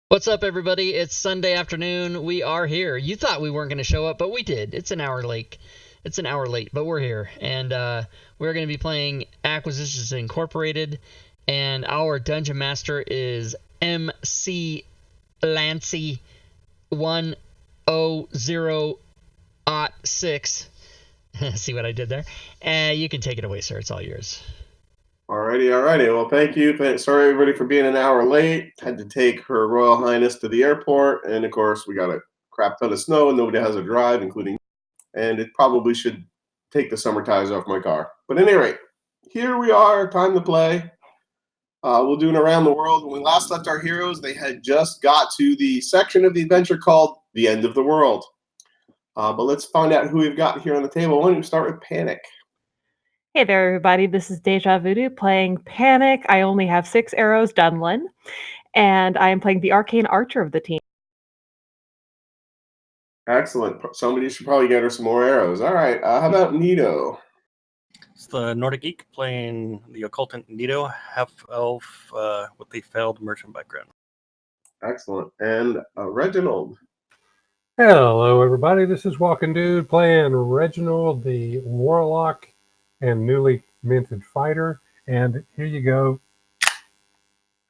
What's up, everybody? It's Sunday afternoon. We are here. You thought we weren't going to show up, but we did. It's an hour late. But we're here, and we're going to be playing Acquisitions Incorporated, and our dungeon master is MC Lancy 10006. See what I did there? You can take it away, sir. It's all yours. Alrighty. Well, thank you. Sorry, everybody, for being an hour late. Had to take Her Royal Highness to the airport, and of course, we got a crap ton of snow, and nobody has a drive, including. And it probably should take the summer tires off my car. But at any rate, here we are. Time to play. We'll do an around the world. When we last left our heroes, they had just got to the section of the adventure called the End of the World. But let's find out who we've got here on the table. Why don't you start with Panic? Hey there, everybody. This is Deja Voodoo playing Panic. I only have 6 arrows, Dunlin, and I am playing the Arcane Archer of the team. Excellent. Somebody should probably get her some more arrows. All right. How about Nito? It's the Nordic Geek playing the occultant Nito, half-elf with a failed merchant background. Excellent. And Reginald. Hello, everybody. This is Walking Dude playing Reginald, the Warlock and newly minted fighter. And here you go.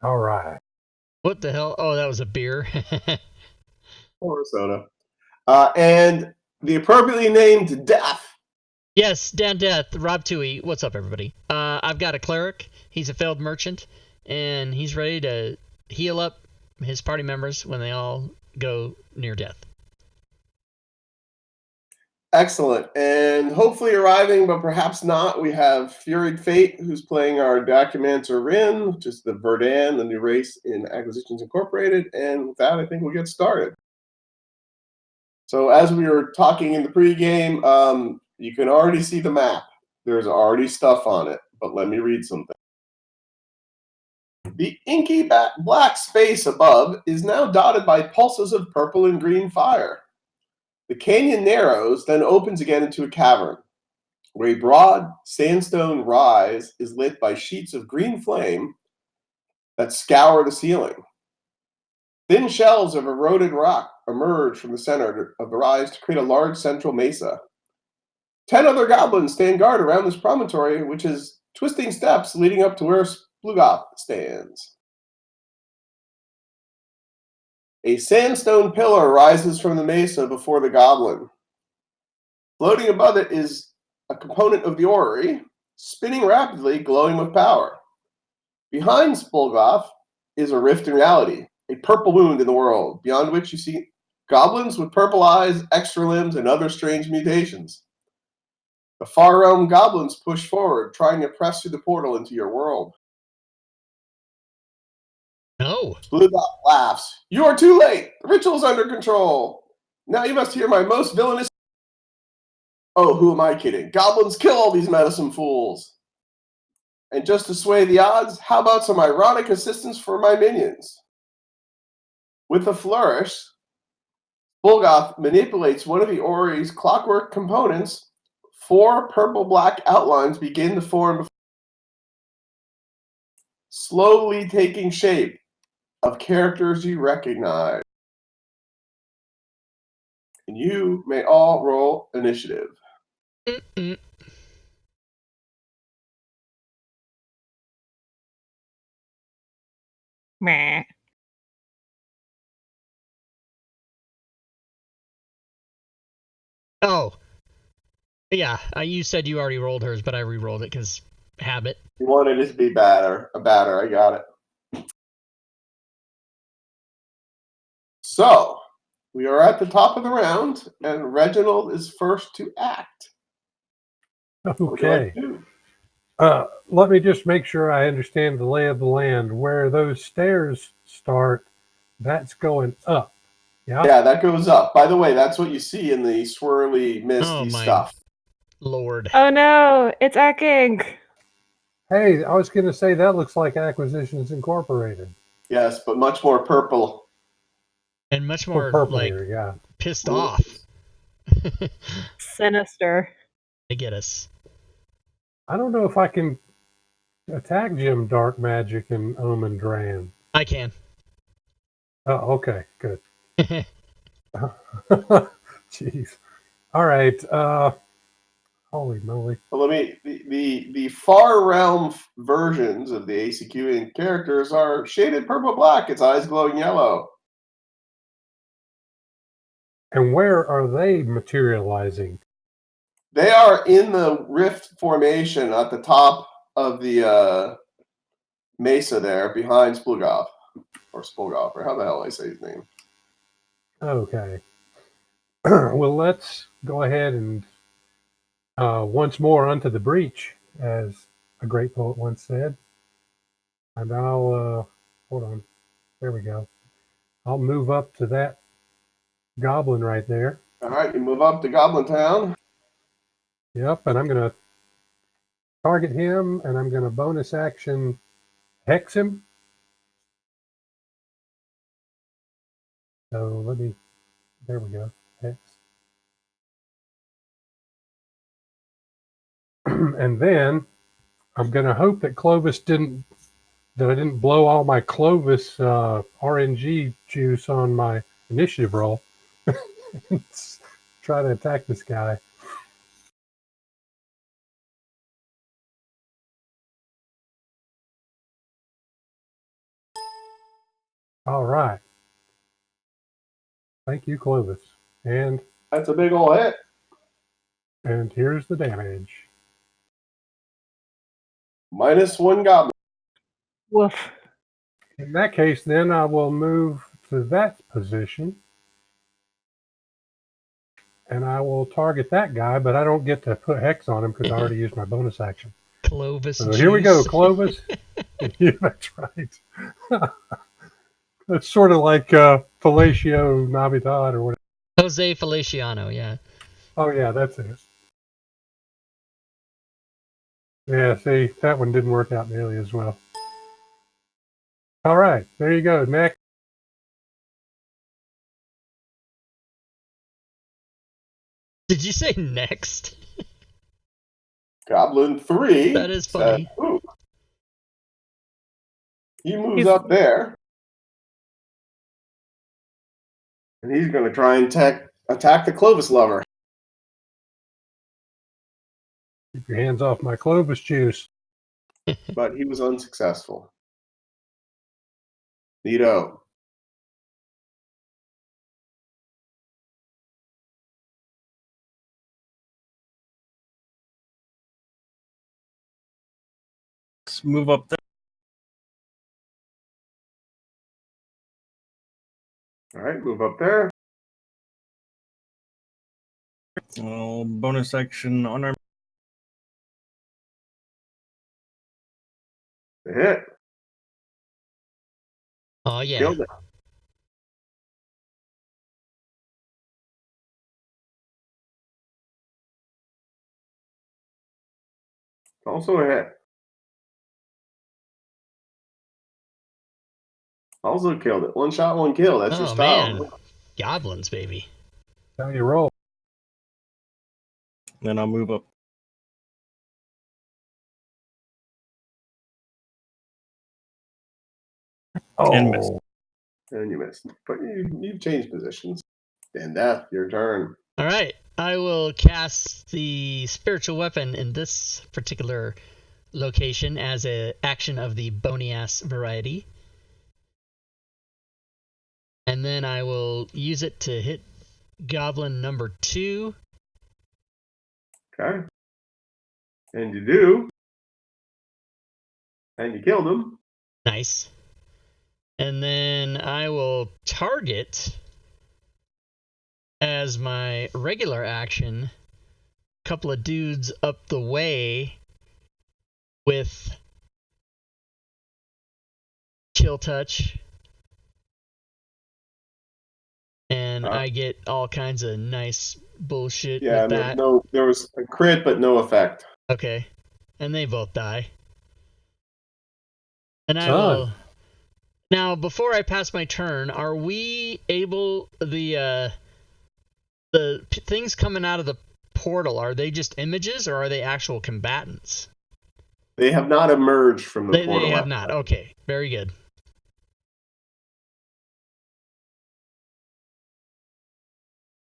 All right. What the hell? Oh, that was a beer. Or soda. And the appropriately named Death. Yes, Dan Death, Rob Toohey. What's up, everybody? I've got a cleric. He's a failed merchant, and he's ready to heal up his party members when they all go near death. Excellent. And hopefully arriving, but perhaps not, we have Furied Fate, who's playing our Documancer Rin, which is the Verdan, the new race in Acquisitions Incorporated. And with that, I think we'll get started. So as we were talking in the pregame, you can already see the map. There's already stuff on it, but let me read something. The inky black space above is now dotted by pulses of purple and green fire. The canyon narrows, then opens again into a cavern, where a broad sandstone rise is lit by sheets of green flame that scour the ceiling. Thin shelves of eroded rock emerge from the center of the rise to create a large central mesa. 10 other goblins stand guard around this promontory, which is twisting steps leading up to where Splugoth stands. A sandstone pillar rises from the mesa before the goblin. Floating above it is a component of the orrery, spinning rapidly, glowing with power. Behind Splugoth is a rift in reality, a purple wound in the world, beyond which you see goblins with purple eyes, extra limbs, and other strange mutations. The far realm goblins push forward, trying to press through the portal into your world. No. Splugoth laughs. You are too late. The ritual is under control. Now you must hear my most villainous. Oh, who am I kidding? Goblins kill all these meddlesome fools. And just to sway the odds, how about some ironic assistance for my minions? With a flourish, Splugoth manipulates one of the orrery's clockwork components. 4 purple-black outlines begin to form, slowly taking shape of characters you recognize. And you may all roll initiative. Mm-mm. Meh. Oh. Yeah, you said you already rolled hers, but I re-rolled it because habit. You wanted it to be a batter. I got it. So, we are at the top of the round, and Reginald is first to act. What would you like Okay. to do? Let me just make sure I understand the lay of the land. Where those stairs start, that's going up. Yeah? Yeah, that goes up. By the way, that's what you see in the swirly, misty Oh, my stuff. Lord. Oh no, it's Ekking! Hey, I was going to say that looks like Acquisitions Incorporated. Yes, but much more purple. And much Or more, purplier, yeah. pissed off. Sinister. They get us. I don't know if I can attack Jim Dark Magic and Omen Dran. I can. Oh, okay, good. Jeez. All right. Holy moly. Well, the far realm versions of the ACQ characters are shaded purple black. Its eyes glowing yellow. And where are they materializing? They are in the rift formation at the top of the mesa there, behind Splugov, or Spulgov, or how the hell I say his name. Okay. Well, let's go ahead and once more unto the breach, as a great poet once said. And I'll hold on. There we go. I'll move up to that goblin right there. All right, you move up to Goblin Town. Yep, and I'm going to target him, and I'm going to bonus action hex him. So there we go, hex. And then I'm going to hope that I didn't blow all my Clovis RNG juice on my initiative roll. Try to attack this guy. All right. Thank you, Clovis. And That's a big ol' hit. here's the damage. -1 Goblin. Woof. In that case, then I will move to that position. And I will target that guy, but I don't get to put hex on him because I already used my bonus action. Clovis. So here we go, Clovis. Yeah, that's right. It's sort of like Fellatio Navidad or whatever. Jose Feliciano, yeah. Oh, yeah, that's it. Yeah, see, that one didn't work out nearly as well. All right, there you go. Next. Did you say next? Goblin 3. That is funny. Ooh. He moves up there. And he's going to try and attack the Clovis lover. Keep your hands off my Clovis juice. But he was unsuccessful. Neato. Let's move up there. All right, move up there. Bonus action on our. The hit. Oh, yeah. Killed it. Also a hit. Also killed it. One shot, one kill. That's your Oh, style. man. Goblins, baby. How you roll? Then I'll move up. And miss. And you missed. But you've changed positions. And Death, your turn. All right. I will cast the spiritual weapon in this particular location as an action of the bony ass variety. And then I will use it to hit goblin number 2. Okay. And you do. And you killed him. Nice. And then I will target, as my regular action, a couple of dudes up the way with Chill Touch. And I get all kinds of nice bullshit Yeah, with that. there was a crit, but no effect. Okay. And they both die. And I Done. will... Now, before I pass my turn, are we able... The things coming out of the portal, are they just images, or are they actual combatants? They have not emerged from the portal. They have not. Okay. Very good.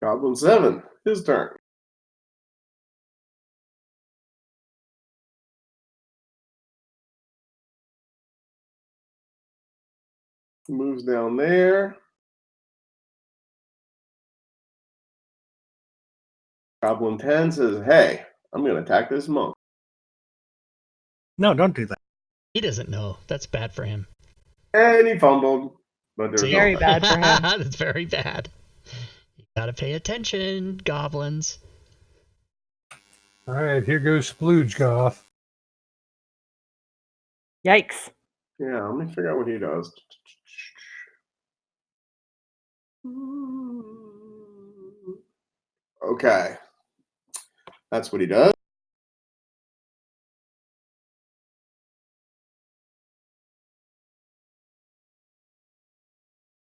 Goblin 7, his turn. Moves down there. Goblin 10 says, hey, I'm going to attack this monk. No, don't do that. He doesn't know. That's bad for him. And he fumbled. But there's See? Very no bad for him. That's very bad. You gotta pay attention, goblins. All right, here goes Splooge Goth. Yikes. Yeah, let me figure out what he does. Okay. That's what he does.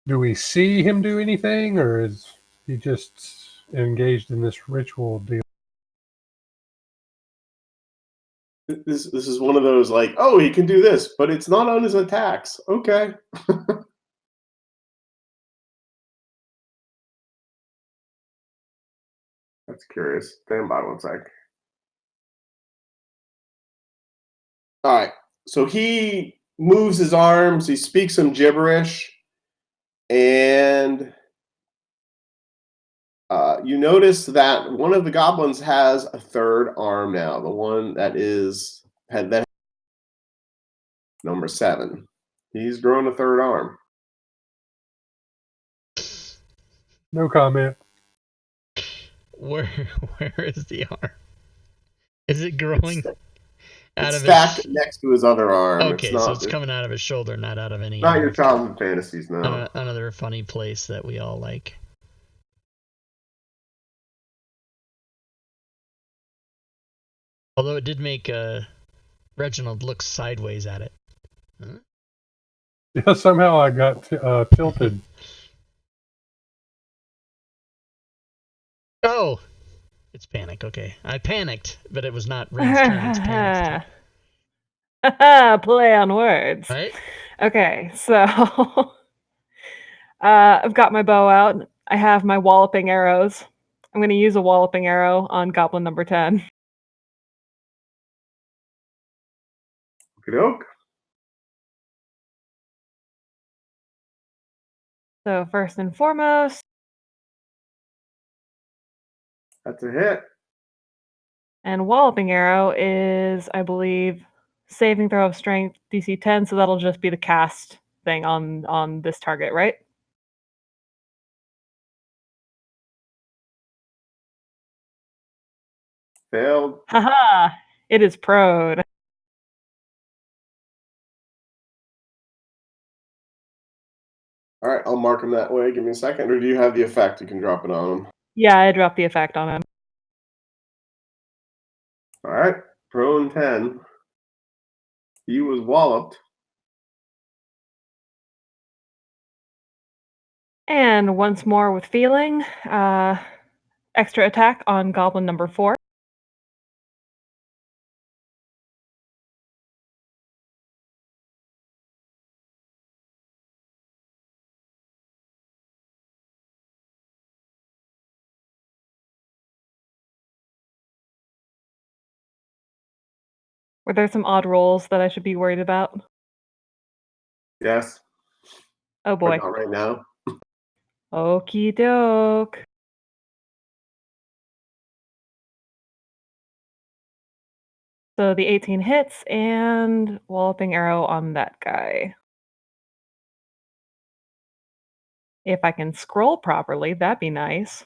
Do we see him do anything, or is he just engaged in this ritual deal? This is one of those like, oh, he can do this, but it's not on his attacks. Okay. That's curious. Stand by one sec. All right. So he moves his arms, he speaks some gibberish, and you notice that one of the goblins has a third arm now. The one that had number 7. He's grown a third arm. No comment. Where is the arm? Is it growing out It's of stacked his? next to his other arm. Okay, it's not, so it's coming out of his shoulder, not out of any. not your childhood fantasies, no. Another funny place that we all like. Although it did make Reginald look sideways at it. Huh? Yeah, somehow I got tilted. Oh, it's panic. Okay, I panicked, but it was not Ren's turn. It's panicked. Play on words. Right? Okay, so I've got my bow out. I have my walloping arrows. I'm going to use a walloping arrow on goblin number 10. Okey-doke. So first and foremost, That's a hit. and walloping arrow is, I believe, saving throw of strength DC 10, so that'll just be the cast thing on this target, right? Failed. Haha! It is prone. All right, I'll mark him that way. Give me a second. Or do you have the effect? You can drop it on him. Yeah, I dropped the effect on him. All right, prone 10. He was walloped. And once more with feeling, extra attack on goblin number 4. Were there some odd rolls that I should be worried about? Yes. Oh But boy. not right now. Okie doke. So the 18 hits and walloping arrow on that guy. If I can scroll properly, that'd be nice.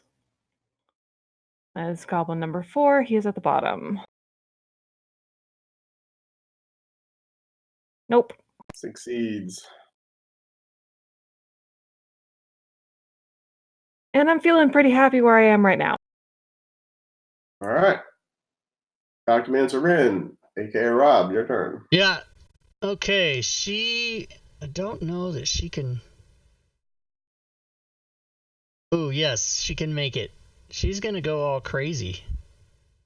As goblin number 4, he is at the bottom. Nope. Succeeds. And I'm feeling pretty happy where I am right now. All right. Documents are in. A.K.A. Rob, your turn. Yeah. Okay, I don't know that she can. Oh, yes, she can make it. She's gonna go all crazy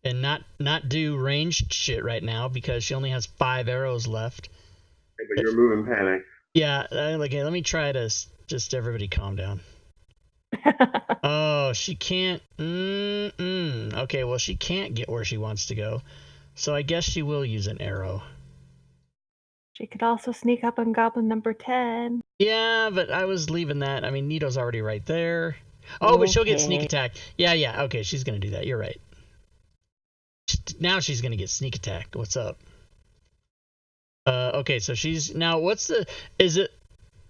and not do ranged shit right now because she only has 5 arrows left. But you're moving panic. Yeah, okay, let me try to just everybody calm down. Oh, she can't. Okay, well, she can't get where she wants to go. So I guess she will use an arrow. She could also sneak up on goblin number 10. Yeah, but I was leaving that. I mean, Nito's already right there. Oh, but she'll get sneak Okay. attack. Yeah. Okay, she's going to do that. You're right. Now she's going to get sneak attack. What's up? Okay, so she's... Now, what's the... Is it...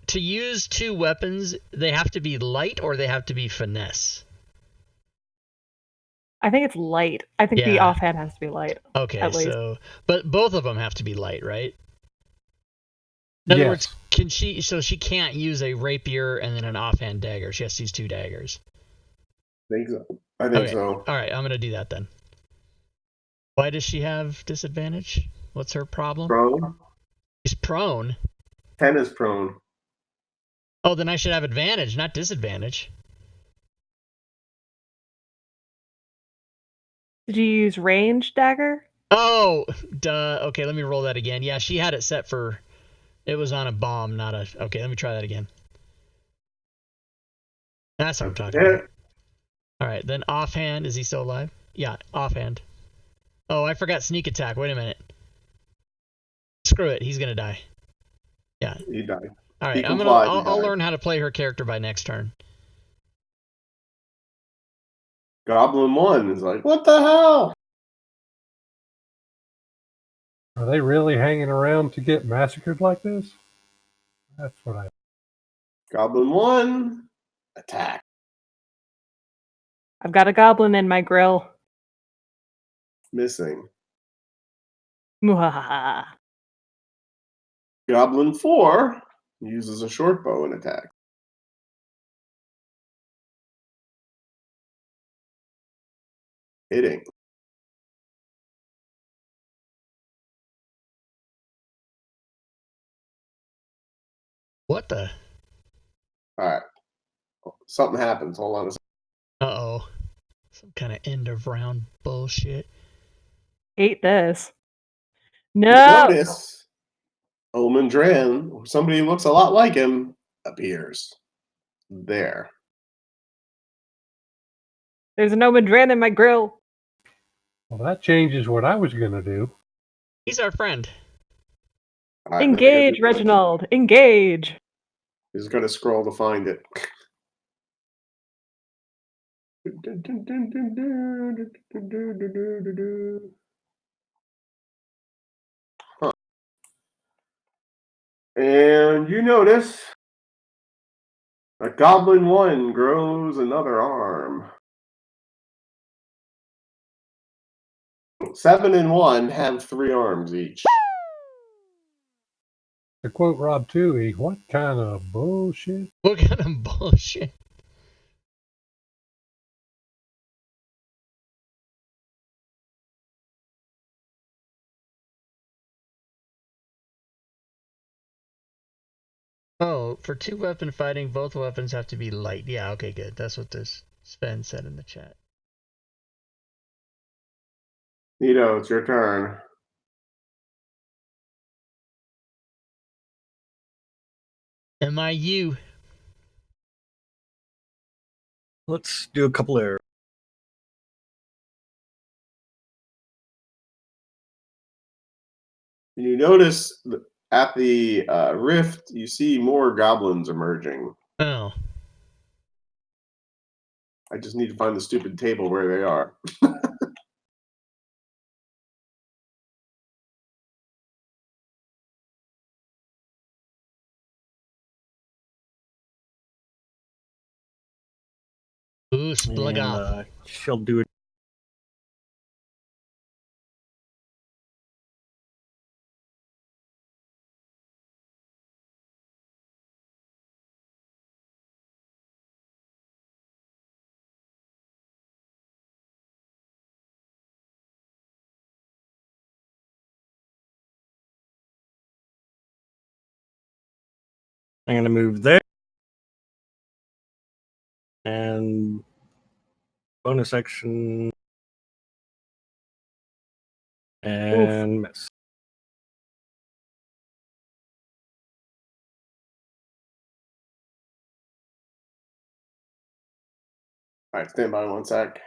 To use two weapons, they have to be light or they have to be finesse? I think it's light. I think the Yeah. offhand has to be light. Okay, At least. so... But both of them have to be light, right? In other words, can she... So she can't use a rapier and then an offhand dagger. She has to use two daggers. I think so. I think Okay. so. All right, I'm going to do that then. Why does she have disadvantage? What's her problem? Prone. She's prone. 10 is prone. Oh, then I should have advantage, not disadvantage. Did you use range dagger? Oh, duh. Okay, let me roll that again. Yeah, she had it set for... It was on a bomb, not a... Okay, let me try that again. That's what I'm talking about. All right, then offhand. Is he still alive? Yeah, offhand. Oh, I forgot sneak attack. Wait a minute. Screw it. He's going to die. Yeah. He died. All right, He I'll complied, he died. learn how to play her character by next turn. Goblin 1 is like, what the hell? Are they really hanging around to get massacred like this? That's what I... Goblin 1, attack. I've got a goblin in my grill. Missing. Muhahaha. Goblin 4 uses a short bow and attack. Hitting. What the? All right. Something happens. Hold on a second. Uh-oh. Some kind of end of round bullshit. Hate this. You No! notice Omen Dran, somebody who looks a lot like him, appears there. There's an Omen Dran in my grill. Well, that changes what I was going to do. He's our friend. All right, Engage, Reginald. Engage. He's going to scroll to find it. Huh. And you notice that Goblin 1 grows another arm. 7 and 1 have 3 arms each. To quote Rob Toohey, what kind of bullshit? What kind of bullshit? Oh, for two weapon fighting, both weapons have to be light. Yeah, okay, good. That's what this Sven said in the chat. Nito, it's your turn. Am I you? Let's do a couple of... You notice at the rift, you see more goblins emerging. Oh. I just need to find the stupid table where they are. Ooh, Spluggoth. And she'll do it. I'm going to move there. And bonus action. And miss. All right, stand by 1 sec.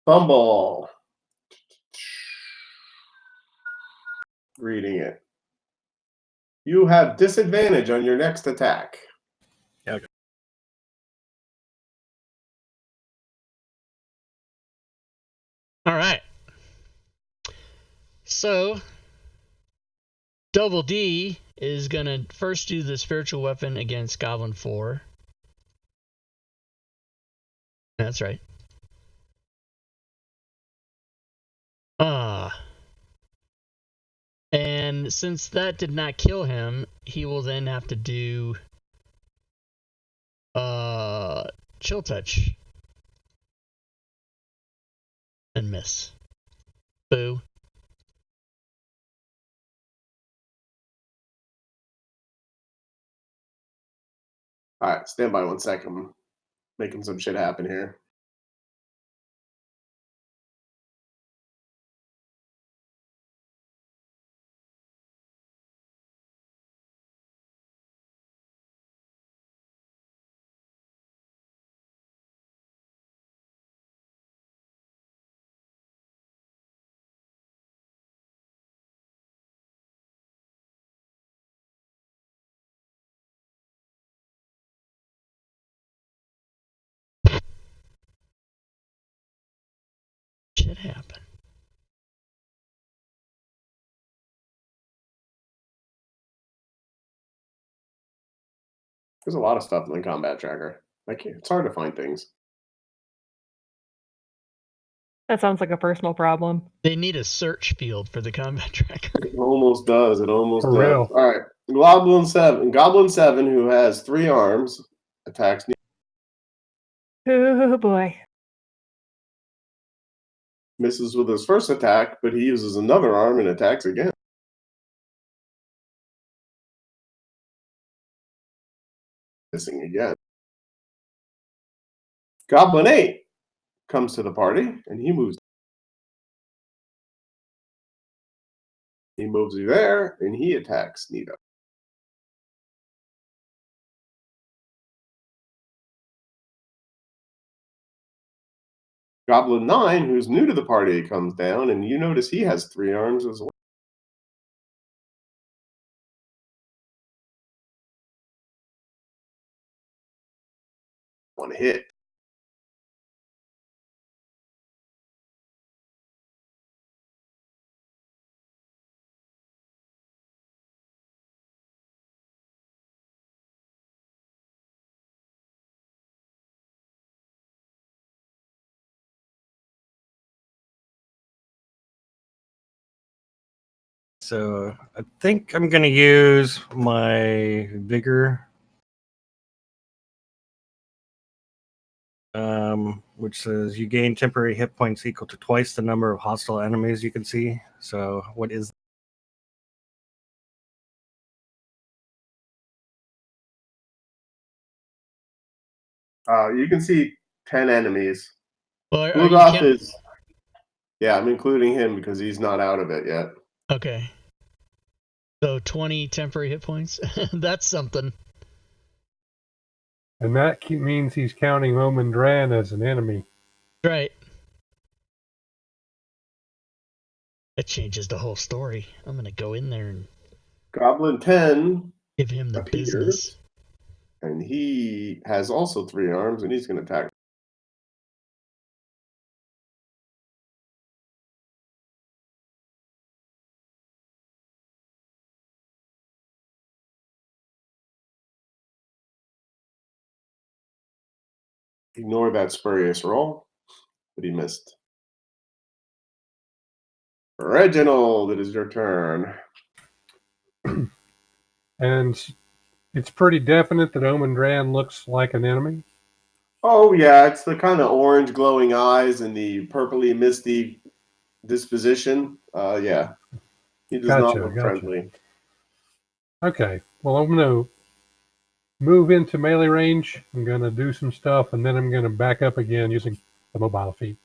Fumble. Reading it. You have disadvantage on your next attack. Yeah, okay. All right. So, Double D is going to first do the spiritual weapon against Goblin 4. That's right. And since that did not kill him, he will then have to do Chill Touch. And miss. Boo. All right, stand by 1 sec. I'm making some shit happen here. Shit happen. There's a lot of stuff in the combat tracker. It's hard to find things. That sounds like a personal problem. They need a search field for the combat tracker. It almost does. It almost For does. real. All right. Goblin 7. Goblin 7, who has 3 arms, attacks. Oh boy. Misses with his first attack, but he uses another arm and attacks again. Missing again. Goblin 8 comes to the party, and he moves. He moves you there, and he attacks Nito. Goblin 9, who's new to the party, comes down, and you notice he has 3 arms as well. One hit. So I think I'm going to use my Vigor, which says you gain temporary hit points equal to twice the number of hostile enemies you can see. So what is You can see 10 enemies. Well, Lugoth is... Yeah, I'm including him because he's not out of it yet. Okay. So 20 temporary hit points? That's something. And that means he's counting Omen Dran as an enemy. Right. That changes the whole story. I'm going to go in there and Goblin 10 give him the appears, business. and he has also 3 arms, and he's going to attack. Ignore that spurious roll, but he missed. Reginald, it is your turn. And it's pretty definite that Omen Dran looks like an enemy. Oh, yeah, it's the kind of orange glowing eyes and the purpley misty disposition. Yeah, he does not look friendly. Okay, well, I'm going to move into melee range. I'm going to do some stuff, and then I'm going to back up again using the mobile feat.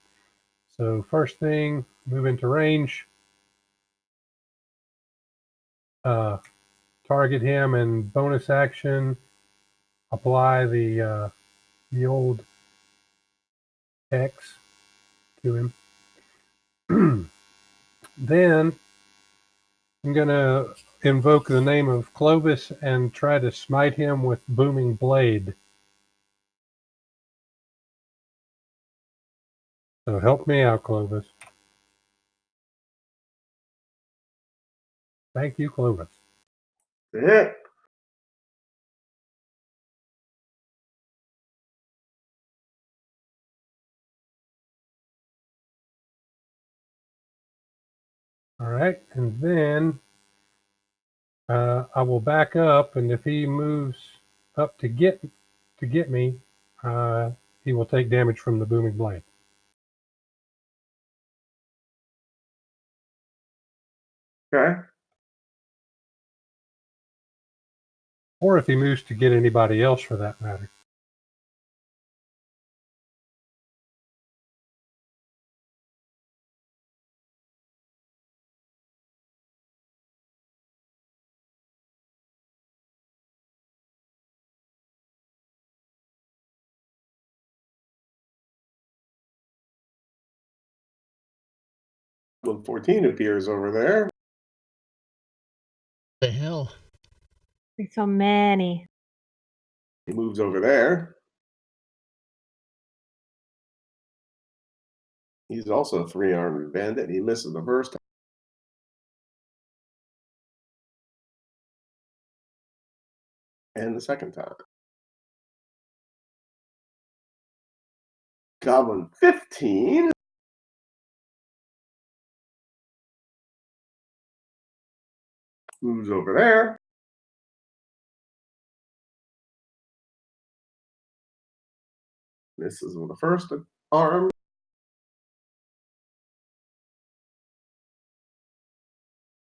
So first thing, move into range. Target him, and bonus action, apply the old X to him. Then I'm going to invoke the name of Clovis and try to smite him with Booming Blade. So help me out, Clovis. Thank you, Clovis. Hit. All right, and then I will back up, and if he moves up to get me, he will take damage from the Booming Blade. Okay. Or if he moves to get anybody else, for that matter. Goblin 14 appears over there. The hell? There's so many. He moves over there. He's also a 3-armed bandit. He misses the first time. And the second time. Goblin 15. Moves over there. Misses with the first arm.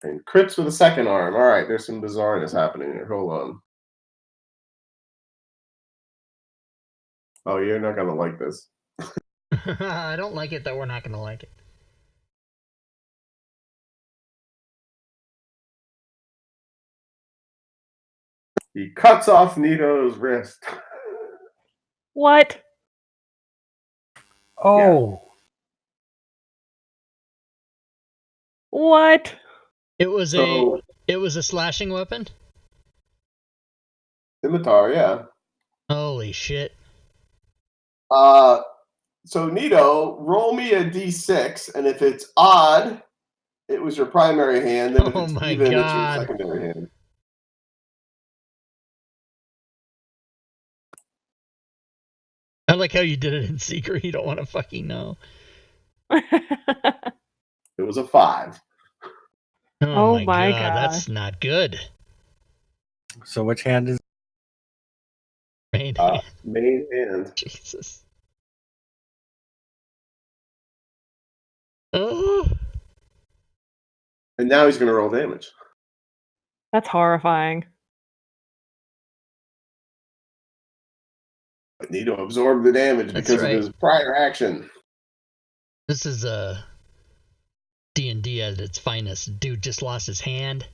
And crits with the second arm. All right, there's some bizarreness happening here. Hold on. Oh, you're not going to like this. I don't like it that we're not going to like it. He cuts off Nito's wrist. What? Oh, What? It was So, a slashing weapon? Scimitar, yeah. Holy shit. So Nito, roll me a d6, and if it's odd, it was your primary hand. Then if Oh it's my even, it's your God. secondary hand. I like how you did it in secret. You don't want to fucking know. It was a 5. Oh my God, God. that's not good. So which hand is? Main Main hand. Jesus. Oh. And now he's going to roll damage. That's horrifying. But Nito absorbed the damage That's because right. of his prior action. This is D&D at its finest. Dude just lost his hand.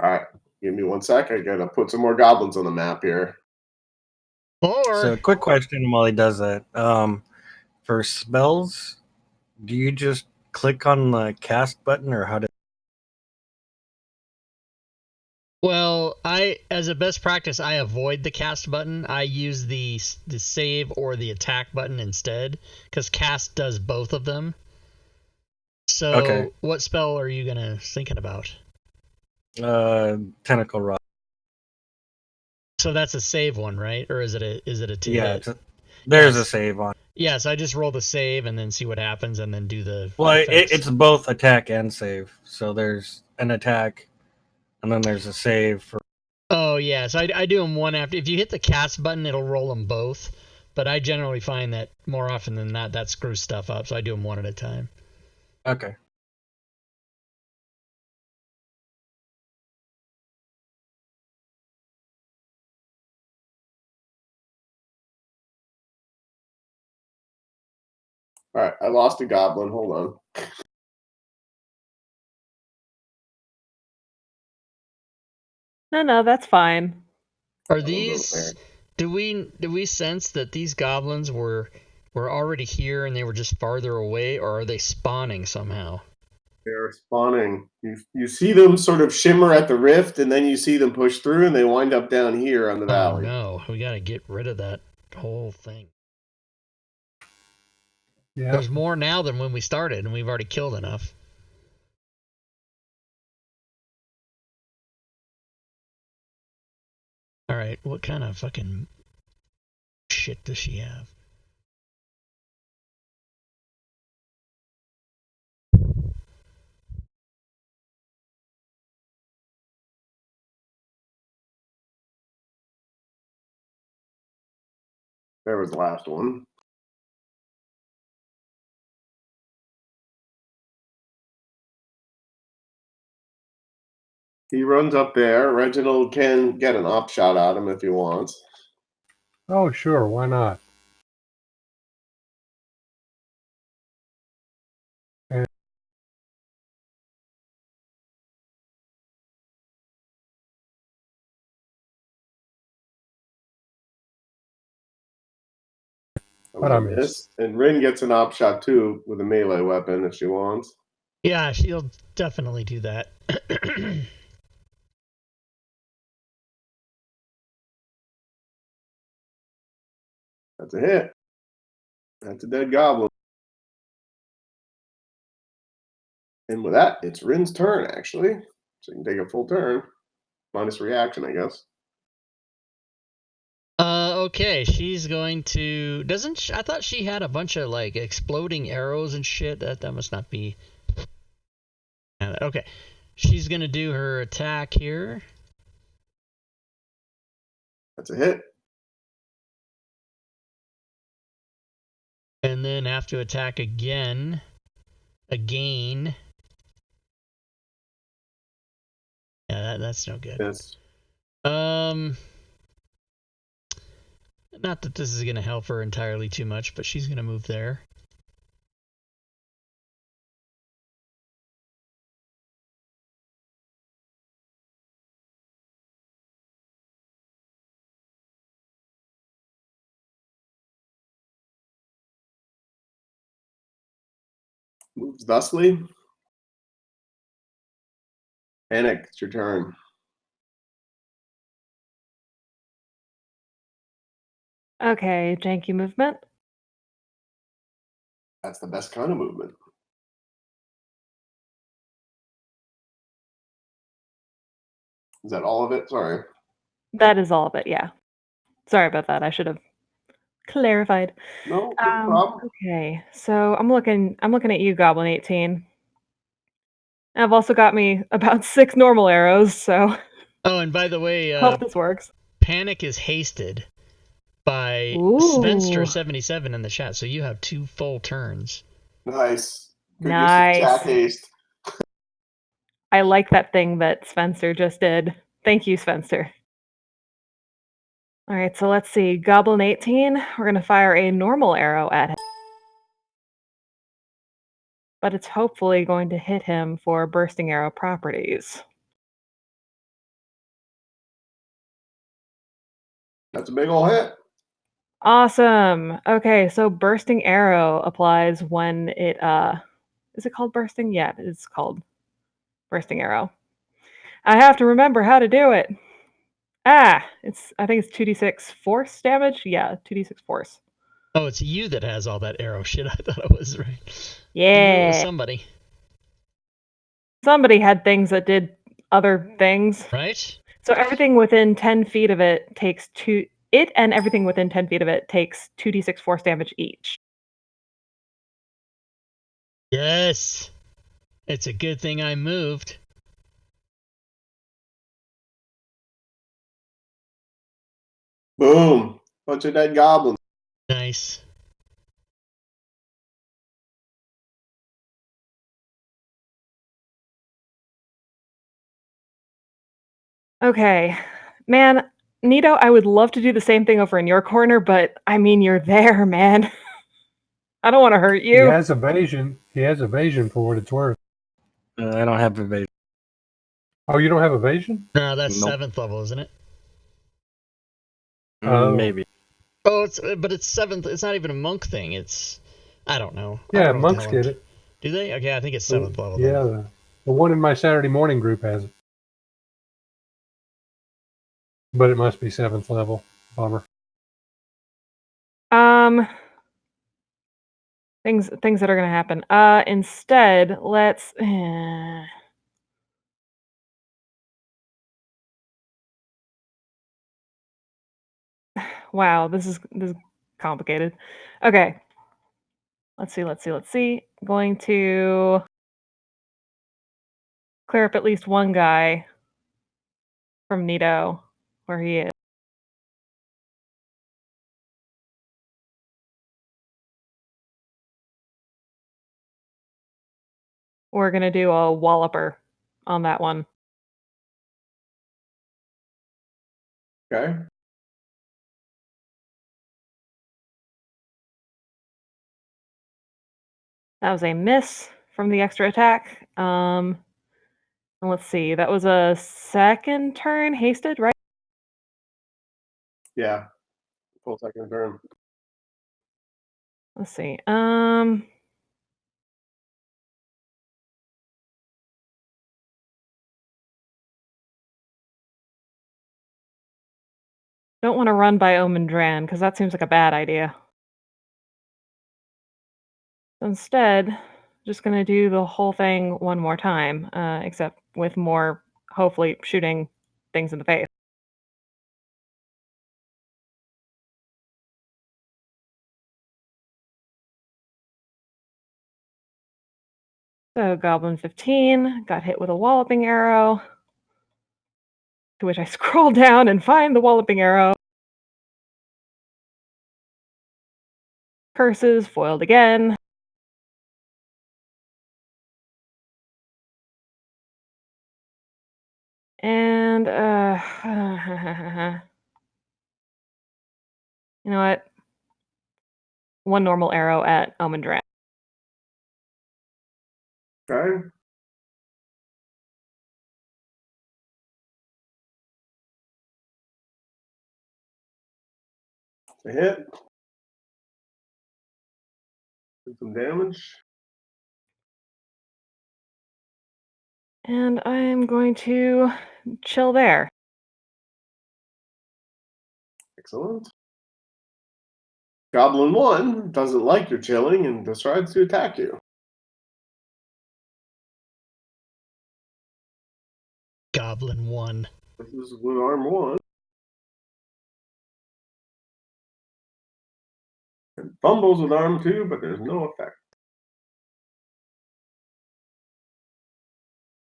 All right, give me 1 sec. I got to put some more goblins on the map here. Or So quick question while he does that. For spells, do you just click on the cast button, or how do? well, as a best practice, I avoid the cast button. I use the save or the attack button instead, because cast does both of them. So, Okay. What spell are you thinking about? Tentacle Rod. So that's a save one, right? Or is it a to Yeah, hit? there's Yes. a save on. Yeah, so I just roll the save and then see what happens, and then do the. Well, effects. it's both attack and save. So there's an attack, and then there's a save for. Oh yeah, so I do them one after. If you hit the cast button, it'll roll them both. But I generally find that more often than not, that screws stuff up. So I do them one at a time. Okay. All right, I lost a goblin. Hold on. No, that's fine. Are That one's these? over Do we sense that these goblins were already here and they were just farther away, or are they spawning somehow? They're spawning. You see them sort of shimmer at the rift, and then you see them push through, and they wind up down here on the Oh valley. no, we gotta get rid of that whole thing. Yeah. There's more now than when we started, and we've already killed enough. All right, what kind of fucking shit does she have? There was the last one. He runs up there. Reginald can get an op shot at him if he wants. Oh, sure. Why not? But I missed. And Rin gets an op shot too with a melee weapon if she wants. Yeah, she'll definitely do that. That's a hit. That's a dead goblin. And with that, it's Rin's turn, actually. So you can take a full turn. Minus reaction, I guess. Okay, she's going to. Doesn't she, I thought she had a bunch of like exploding arrows and shit. That must not be. Okay, she's gonna do her attack here. That's a hit. And then have to attack again. Yeah, that's no good. Yes. Not that this is gonna help her entirely too much, but she's gonna move there. Moves thusly. Panic, it's your turn. Okay, janky movement. That's the best kind of movement. Is that all of it? Sorry. That is all of it, yeah. Sorry about that. I should have clarified. No problem. Okay, so I'm looking at you, Goblin 18. I've also got me about 6 normal arrows, so Oh, and by the way, hope this works. Panic is hasted by Ooh. Svenster77 in the chat, so you have 2 full turns. Nice. Good Nice. use of chat haste. I like that thing that Spencer just did. Thank you, Spencer. All right, so let's see. Goblin 18, we're going to fire a normal arrow at him. But it's hopefully going to hit him for bursting arrow properties. That's a big ol' hit. Awesome. Okay, so bursting arrow applies when it is it called bursting? Yeah, it's called bursting arrow. I have to remember how to do it. I think it's 2d6 force damage. Yeah, 2d6 force. Oh, it's you that has all that arrow shit. I thought it was right. Yeah. I knew it was somebody. Somebody had things that did other things. Right? So everything within 10 feet of it takes everything within 10 feet of it takes 2d6 force damage each. Yes. It's a good thing I moved. Boom. Bunch of dead goblins. Nice. Okay. Man, Nito, I would love to do the same thing over in your corner, but I mean, you're there, man. I don't want to hurt you. He has evasion. He has evasion for what it's worth. I don't have evasion. Oh, you don't have evasion? No, that's Nope. 7th level, isn't it? Oh. Maybe. Oh, but it's 7th. It's not even a monk thing. It's I don't know. I Yeah, don't know what the monks hell get it. Do they? Okay, I think it's 7th level. Yeah, Then. the one in my Saturday morning group has it. But it must be 7th level. Bummer. Things that are gonna happen. Instead, let's. Wow, this is complicated. Okay. Let's see. Going to clear up at least one guy from Nito, where he is. We're gonna do a walloper on that one. Okay. That was a miss from the extra attack. And let's see, that was a second turn hasted, right? Yeah. Full second turn. Let's see. Don't want to run by Omen Dran because that seems like a bad idea. Instead, just gonna do the whole thing one more time, except with more, hopefully, shooting things in the face. So Goblin 15 got hit with a walloping arrow, to which I scroll down and find the walloping arrow. Curses foiled again. And you know what? One normal arrow at Omen Dran. Okay. A hit. Did some damage. And I'm going to chill there. Excellent. Goblin 1 doesn't like your chilling and decides to attack you. Goblin 1. This is with arm 1. And fumbles with arm 2, but there's no effect.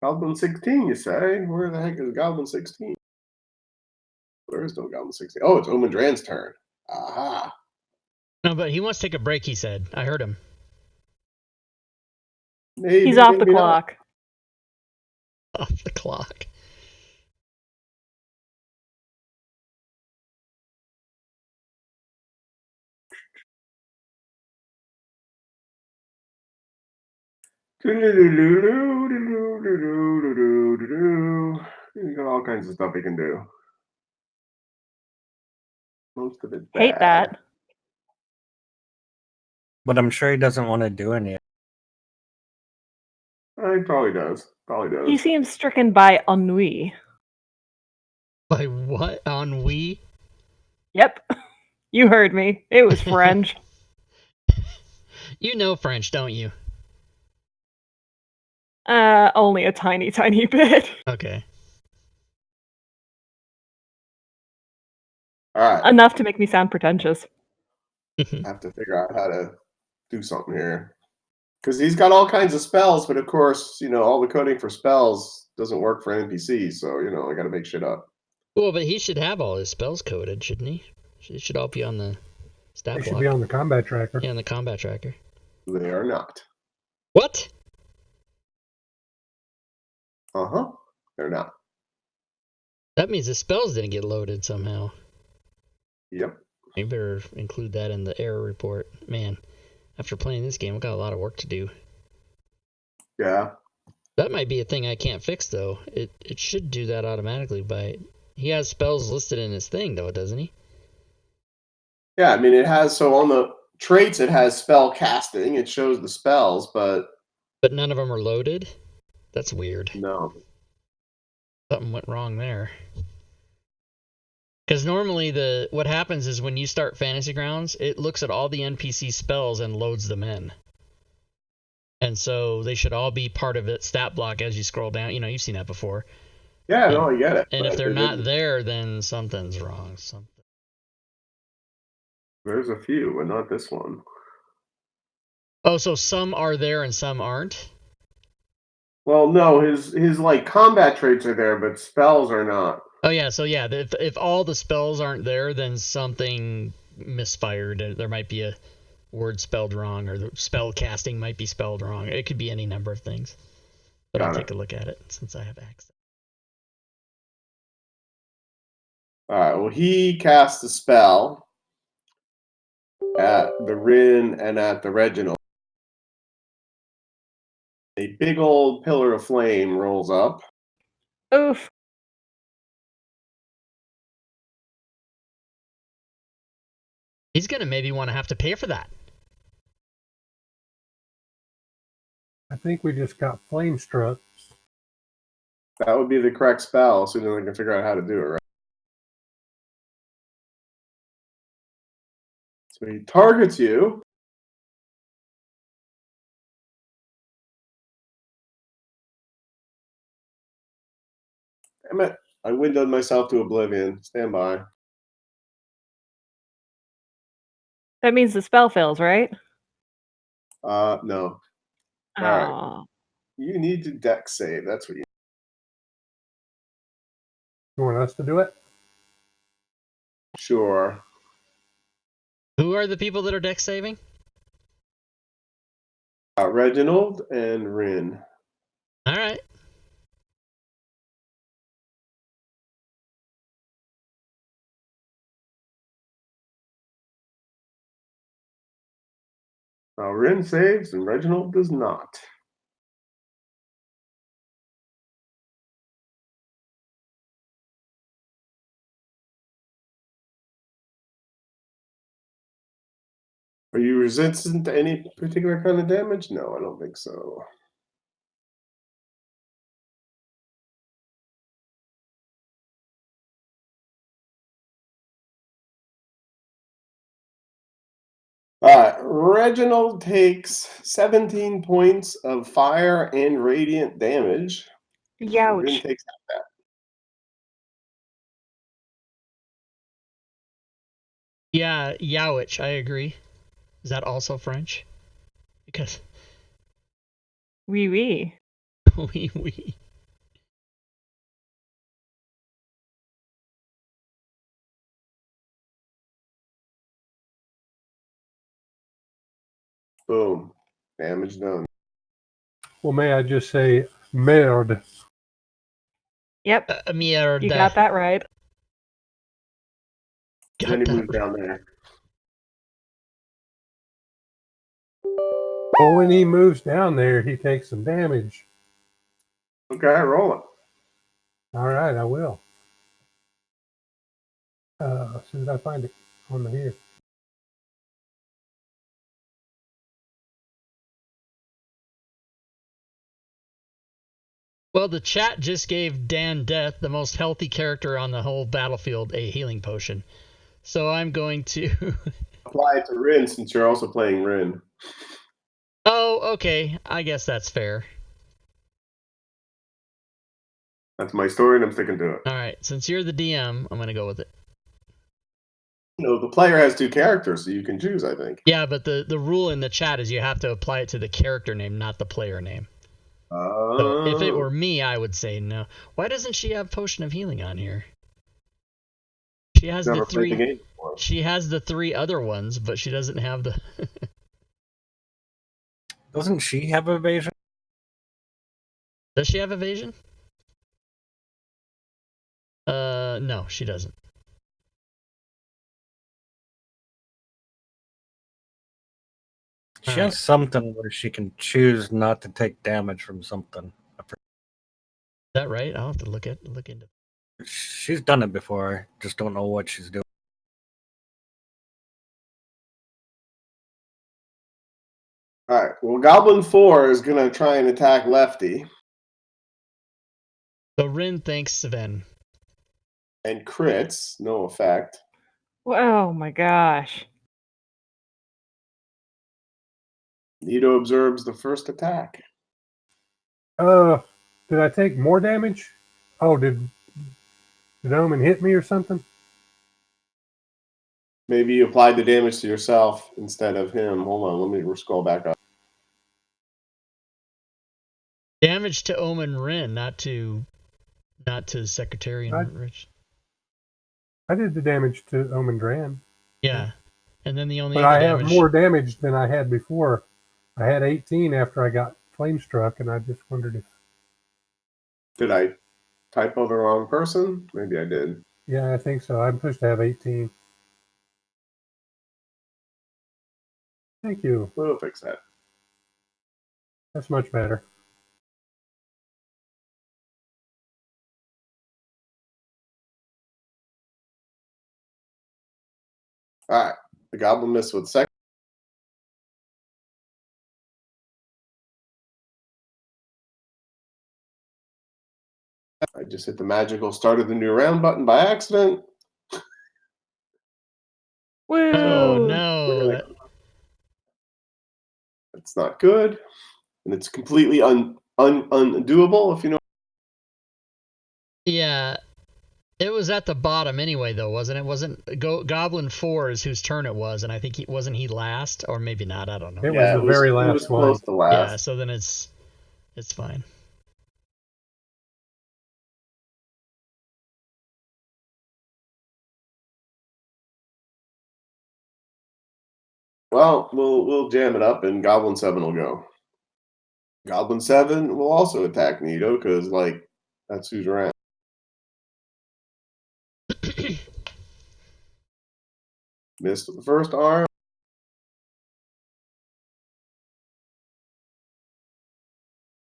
Goblin 16, you say? Where the heck is Goblin 16? There is no Goblin 16. Oh, it's Omen Dran's turn. Aha. No, but he wants to take a break, he said. I heard him. Maybe, He's off the maybe not. clock. Off the clock. He's got all kinds of stuff he can do. Most of it bad. Hate that. But I'm sure he doesn't want to do any. He probably does. Probably does. He seems stricken by ennui. By what? Ennui? Yep. You heard me. It was French. You know French, don't you? Only a tiny, tiny bit. Okay. All right. Enough to make me sound pretentious. I have to figure out how to do something here. Because he's got all kinds of spells, but of course, all the coding for spells doesn't work for NPCs, so, I got to make shit up. Well, but he should have all his spells coded, shouldn't he? It should all be on the stat They block. should be on the combat tracker. Yeah, on the combat tracker. They are not. What? Uh-huh. They're not. That means the spells didn't get loaded somehow. Yep. You better include that in the error report. Man, after playing this game, I've got a lot of work to do. Yeah. That might be a thing I can't fix though. It should do that automatically. He has spells listed in his thing though, doesn't he? Yeah, I mean it has so on the traits it has spell casting. It shows the spells, but none of them are loaded. That's weird. no. Something went wrong there. Because normally what happens is when you start Fantasy Grounds, it looks at all the NPC spells and loads them in. And so they should all be part of it stat block as you scroll down. You know, you've seen that before. Yeah, no, I get it. And if they're not there, then something's wrong. There's a few, but not this one. Oh, so some are there and some aren't? Well, no, his like combat traits are there, but spells are not. Oh yeah, so yeah, if all the spells aren't there, then something misfired. There might be a word spelled wrong, or the spell casting might be spelled wrong. It could be any number of things. But I'll take a look at it since I have access. All right. Well, he cast a spell at the Rin and at the Reginald. A big old pillar of flame rolls up. Oof. He's gonna maybe want to have to pay for that. I think we just got flame struck. That would be the correct spell, as soon as I can figure out how to do it, right? So he targets you. Damn it. I windowed myself to oblivion. Stand by. That means the spell fails, right? No. Oh. Right. You need to dex save. That's what you You want us to do it? Sure. Who are the people that are dex saving? Reginald and Rin. All right. Rin saves and Reginald does not. Are you resistant to any particular kind of damage? No, I don't think so. Reginald takes 17 points of fire and radiant damage. Rin Youch. takes that. Yeah, Yowich, I agree. Is that also French? Because Oui, oui. we. Boom. Damage done. Well, may I just say, merde. Yep. Mierda. You got that right. Then he moves down there. Well, when he moves down there, he takes some damage. Okay, roll it. All right, I will. As soon as I find it on the here. Well, the chat just gave Dan Death, the most healthy character on the whole battlefield, a healing potion. So I'm going to apply it to Rin since you're also playing Rin. Oh, okay. I guess that's fair. That's my story, and I'm sticking to it. All right. Since you're the DM, I'm going to go with it. You know, the player has two characters, so you can choose, I think. Yeah, but the rule in the chat is you have to apply it to the character name, not the player name. So if it were me, I would say no. Why doesn't she have Potion of Healing on here? She has Never the three. played the game before. She has the three other ones, but she doesn't have the. Doesn't she have evasion? Does she have evasion? No, she doesn't. She has something where she can choose not to take damage from something. that right? I'll have to look into. She's done it before. Just don't know what she's doing. All right. Well, Goblin 4 is going to try and attack Lefty. So Rin thanks Sven. And crits, no effect. Oh my gosh. Nito observes the first attack. Did I take more damage? Oh, did Omen hit me or something? Maybe you applied the damage to yourself instead of him. Hold on, let me scroll back up. Damage to Omen Rin, not to Secretarian Rich. I did the damage to Omen Dran. Yeah. And then the only But other I damage. have more damage than I had before. I had 18 after I got flame struck, and I just wondered if... Did I typo the wrong person? Maybe I did. Yeah, I think so. I'm supposed to have 18. Thank you. We'll fix that. That's much better. All right. The Goblin missed with second. I just hit the magical start of the new round button by accident. Woo! Oh no. That's not good. And it's completely undoable, if you know. Yeah. It was at the bottom anyway, though, wasn't it? Wasn't Goblin 4 is whose turn it was, and I think wasn't he last, or maybe not. I don't know. It was the very last It was one. close to last. Yeah, so then it's fine. Well, we'll jam it up, and Goblin 7 will go. Goblin 7 will also attack Nito, because, like, that's who's around. Missed with the first arm.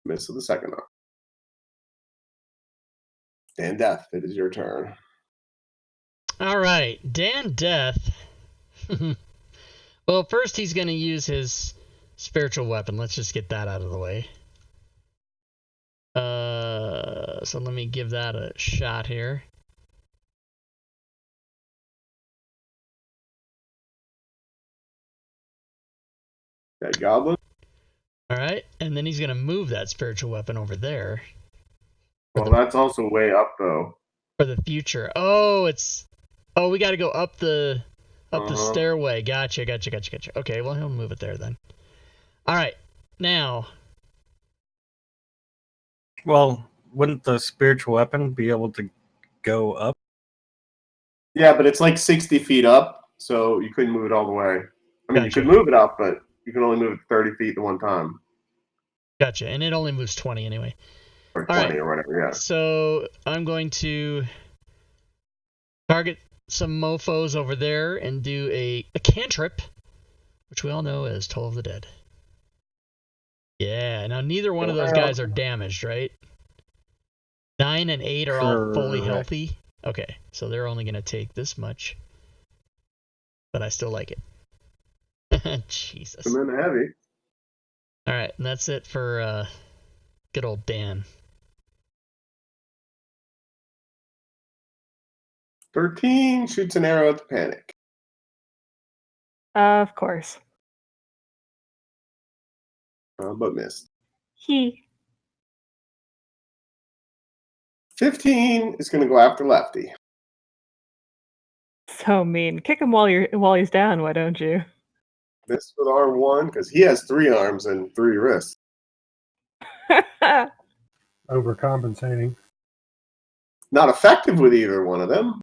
Missed with the second arm. Dan Death, it is your turn. All right, Dan Death. Well, first he's going to use his spiritual weapon. Let's just get that out of the way. So let me give that a shot here. Okay, Goblin. All right, and then he's going to move that spiritual weapon over there. Well, that's also way up, though. For the future. Oh, we got to go up the stairway. Gotcha. Okay, well, he'll move it there then. All right, now. Well, wouldn't the spiritual weapon be able to go up? Yeah, but it's like 60 feet up, so you couldn't move it all the way. I mean, Gotcha. You could move it up, but you can only move it 30 feet at one time. Gotcha, and it only moves 20 anyway. Or 20 or whatever, yeah. So I'm going to target some mofos over there and do a cantrip, which we all know as Toll of the Dead. Yeah, now neither one of those guys are damaged, right? 9 and 8 are all fully healthy. Okay, so they're only going to take this much. But I still like it. Jesus. And then heavy. All right, and that's it for good old Dan. 13 shoots an arrow at the panic. Of course. But missed. He. 15 is going to go after Lefty. So mean. Kick him while he's down, why don't you? This with arm 1, because he has 3 arms and 3 wrists. Overcompensating. Not effective with either one of them.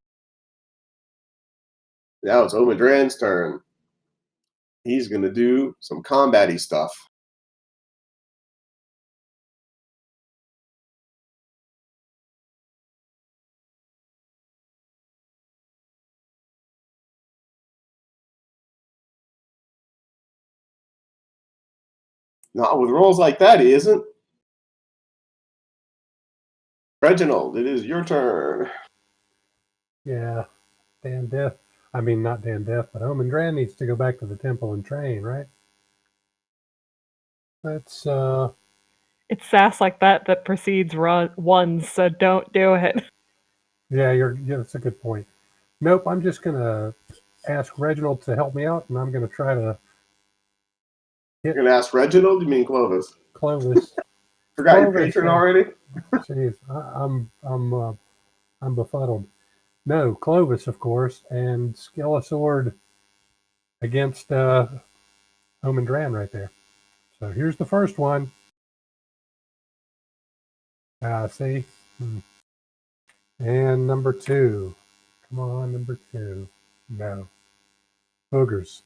Now it's Omen Dran's turn. He's going to do some combat-y stuff. Not with rolls like that, he isn't. Reginald, it is your turn. Yeah, Dan Death. I mean, not Dan Death, but Omendran needs to go back to the temple and train, right? That's It's sass like that that precedes ones, so don't do it. yeah, that's a good point. Nope, I'm just gonna ask Reginald to help me out, and I'm gonna try to You're gonna ask Reginald? You mean Clovis? Clovis. Forgot your Clovis, patron already? Jeez, I'm befuddled. No, Clovis, of course, and Skelisword against Omendran right there. So here's the first one. See? And number 2. Come on, number 2. No. Boogers.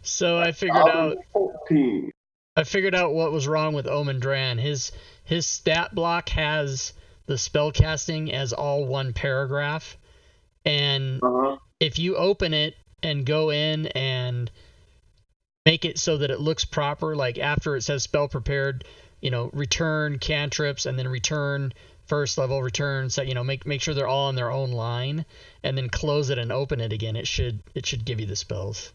So I figured out 14. what was wrong with Omendran. His stat block has the spellcasting as all one paragraph, and if you open it and go in and make it so that it looks proper, like after it says spell prepared, return cantrips and then return first level, return, so make sure they're all on their own line, and then close it and open it again. It should give you the spells.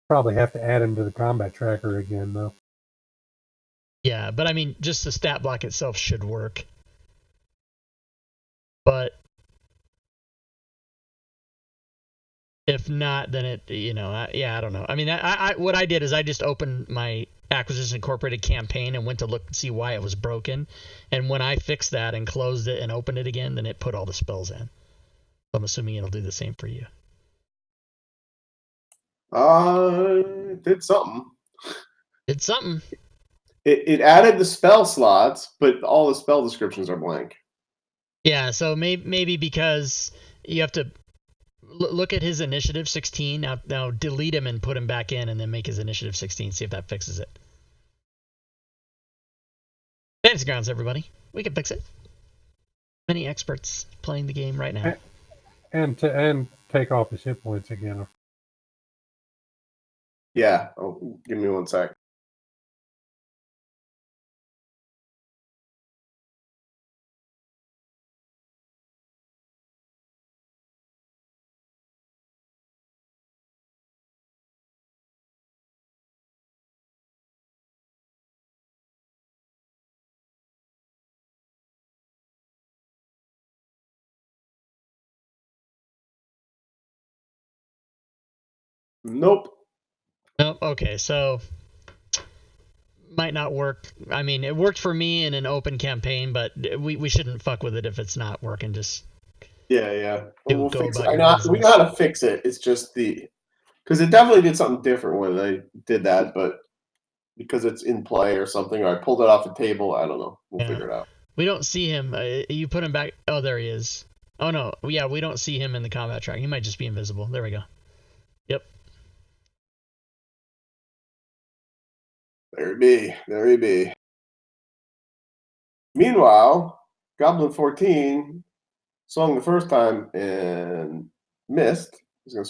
Probably have to add him to the combat tracker again, though. Yeah, but I mean, just the stat block itself should work. But if not, then it, I don't know. I mean, what I did is I just opened my Acquisitions Incorporated campaign and went to look and see why it was broken. And when I fixed that and closed it and opened it again, then it put all the spells in. I'm assuming it'll do the same for you. It did something. It's something. It added the spell slots, but all the spell descriptions are blank. Yeah, so maybe because you have to look at his initiative 16. Now delete him and put him back in, and then make his initiative 16. See if that fixes it. Fantasy Grounds, everybody. We can fix it. Many experts playing the game right now. And take off his hit points again. Yeah. Oh, give me 1 sec. Nope. Nope. Okay, so might not work. I mean, it worked for me in an open campaign, but we shouldn't fuck with it if it's not working. Just yeah. We'll go fix about it. your business. We know how to fix it. It's just because it definitely did something different when they did that, but because it's in play or something, or I pulled it off the table, I don't know. We'll figure it out. We don't see him. You put him back. Oh, there he is. Oh no, yeah, we don't see him in the combat track. He might just be invisible. There we go. Yep. There he be. Meanwhile, Goblin 14 swung the first time and missed. He's gonna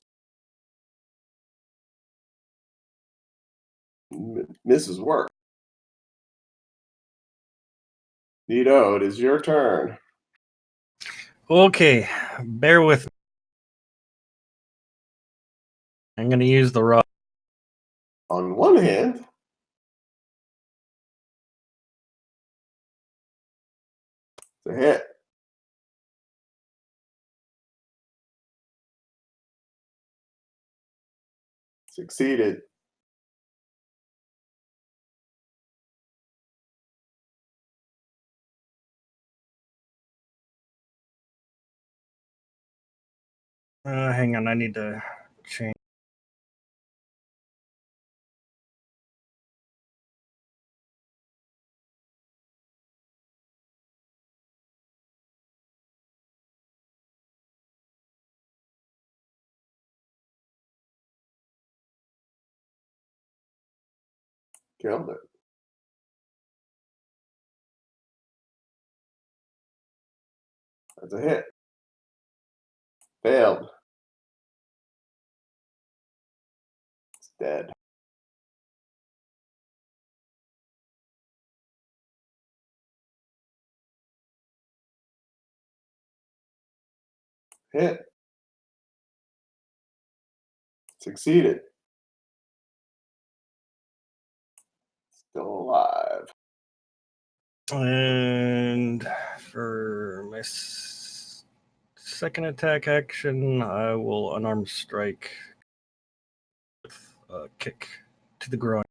miss his work. Nito, it is your turn. Okay, bear with me. I'm going to use the rock. On one hand, it's a hit. Succeeded. Hang on, I need to change. Killed it. That's a hit. Failed. It's dead. Hit. Succeeded. Still alive. And for my second attack action, I will unarmed strike with a kick to the groin.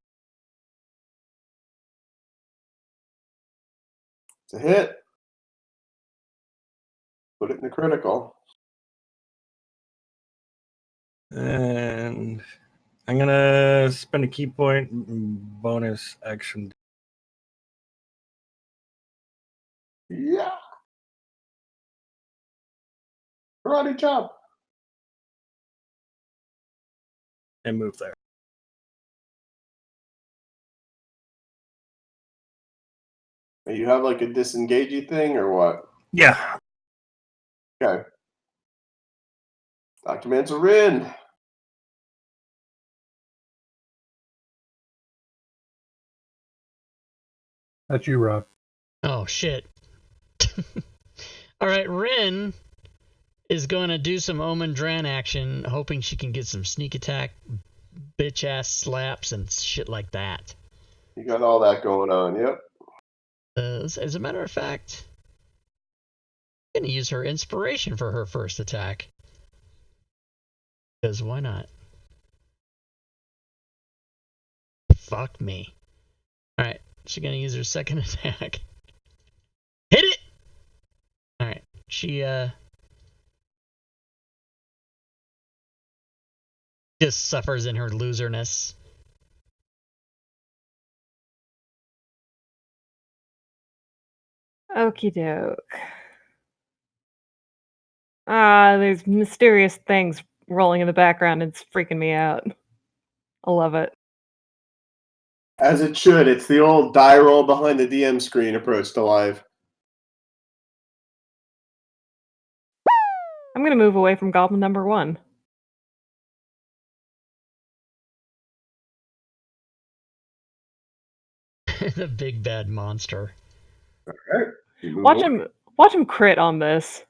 It's a hit. Put it in the critical. And I'm gonna spend a key point bonus action. Yeah. Karate chop. And move there. You have like a disengagey thing or what? Yeah. Okay. Documents are in. That's you, Rob. Oh shit. All right, Rin is going to do some Omen Dran action, hoping she can get some sneak attack, bitch ass slaps, and shit like that. You got all that going on. Yep. As a matter of fact, I'm going to use her inspiration for her first attack. Because why not? Fuck me. Alright, she's going to use her second attack. Hit it! Alright, she, just suffers in her loserness. Okie doke. There's mysterious things rolling in the background. It's freaking me out. I love it. As it should. It's the old die roll behind the DM screen approach to life. I'm gonna move away from goblin number 1. The big bad monster. Alright. Watch him crit on this.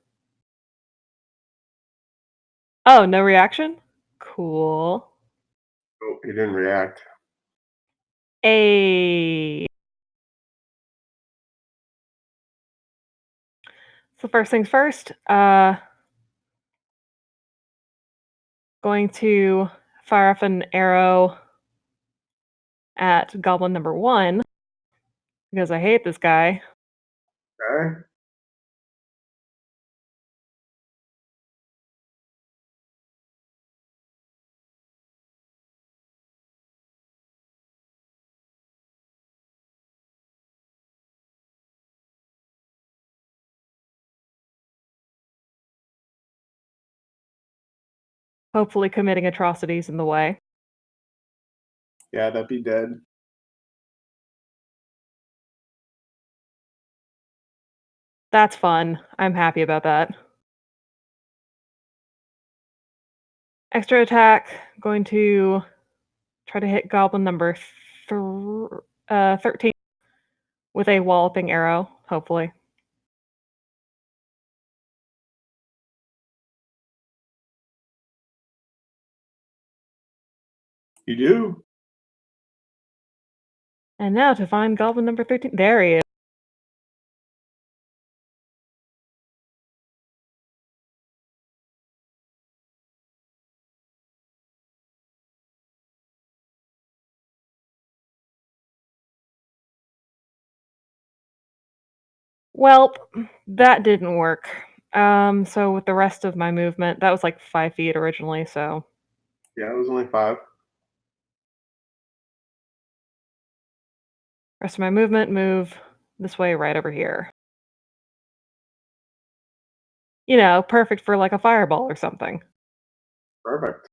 Oh, no reaction? Cool. Oh, he didn't react. So first things first, going to fire off an arrow at goblin number 1 because I hate this guy. Okay. Hopefully committing atrocities in the way. Yeah, that'd be dead. That's fun. I'm happy about that. Extra attack, going to try to hit goblin number 13 with a walloping arrow, hopefully. You do? And now to find goblin number 13. There he is. Welp, that didn't work. So with the rest of my movement, that was like 5 feet originally, so Yeah, it was only 5. rest of my movement, move this way right over here. You know, perfect for like a fireball or something. Perfect.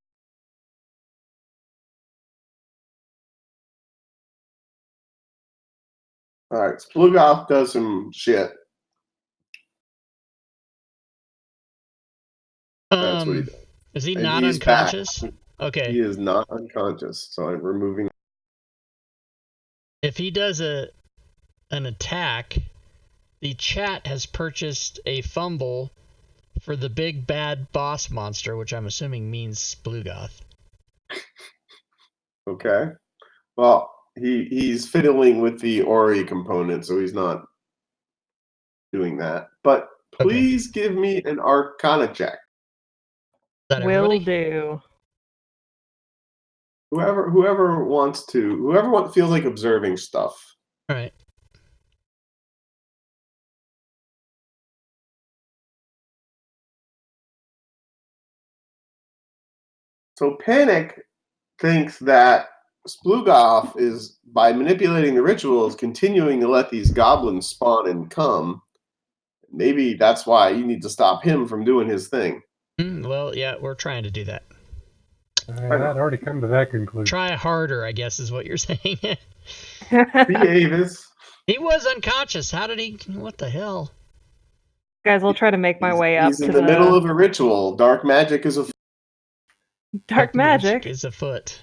Alright, Splugolf does some shit. That's what he does. Is he And not he's back. unconscious? Okay. He is not unconscious, so I'm removing. If he does an attack, the chat has purchased a fumble for the big bad boss monster, which I'm assuming means Sploogoth. Okay. Well, he's fiddling with the Ori component, so he's not doing that. But please give me an Arcana check. Is that Will everybody? do. Whoever feels like observing stuff. All right. So Panic thinks that Sploogoth is, by manipulating the rituals, continuing to let these goblins spawn and come. Maybe that's why you need to stop him from doing his thing. Well, yeah, we're trying to do that. I'd already come to that conclusion. Try harder, I guess, is what you're saying. Avis. He was unconscious. How did he? What the hell? Guys, I'll try to make my way up He's to in the middle of a ritual. Dark magic is a dark magic. Is afoot.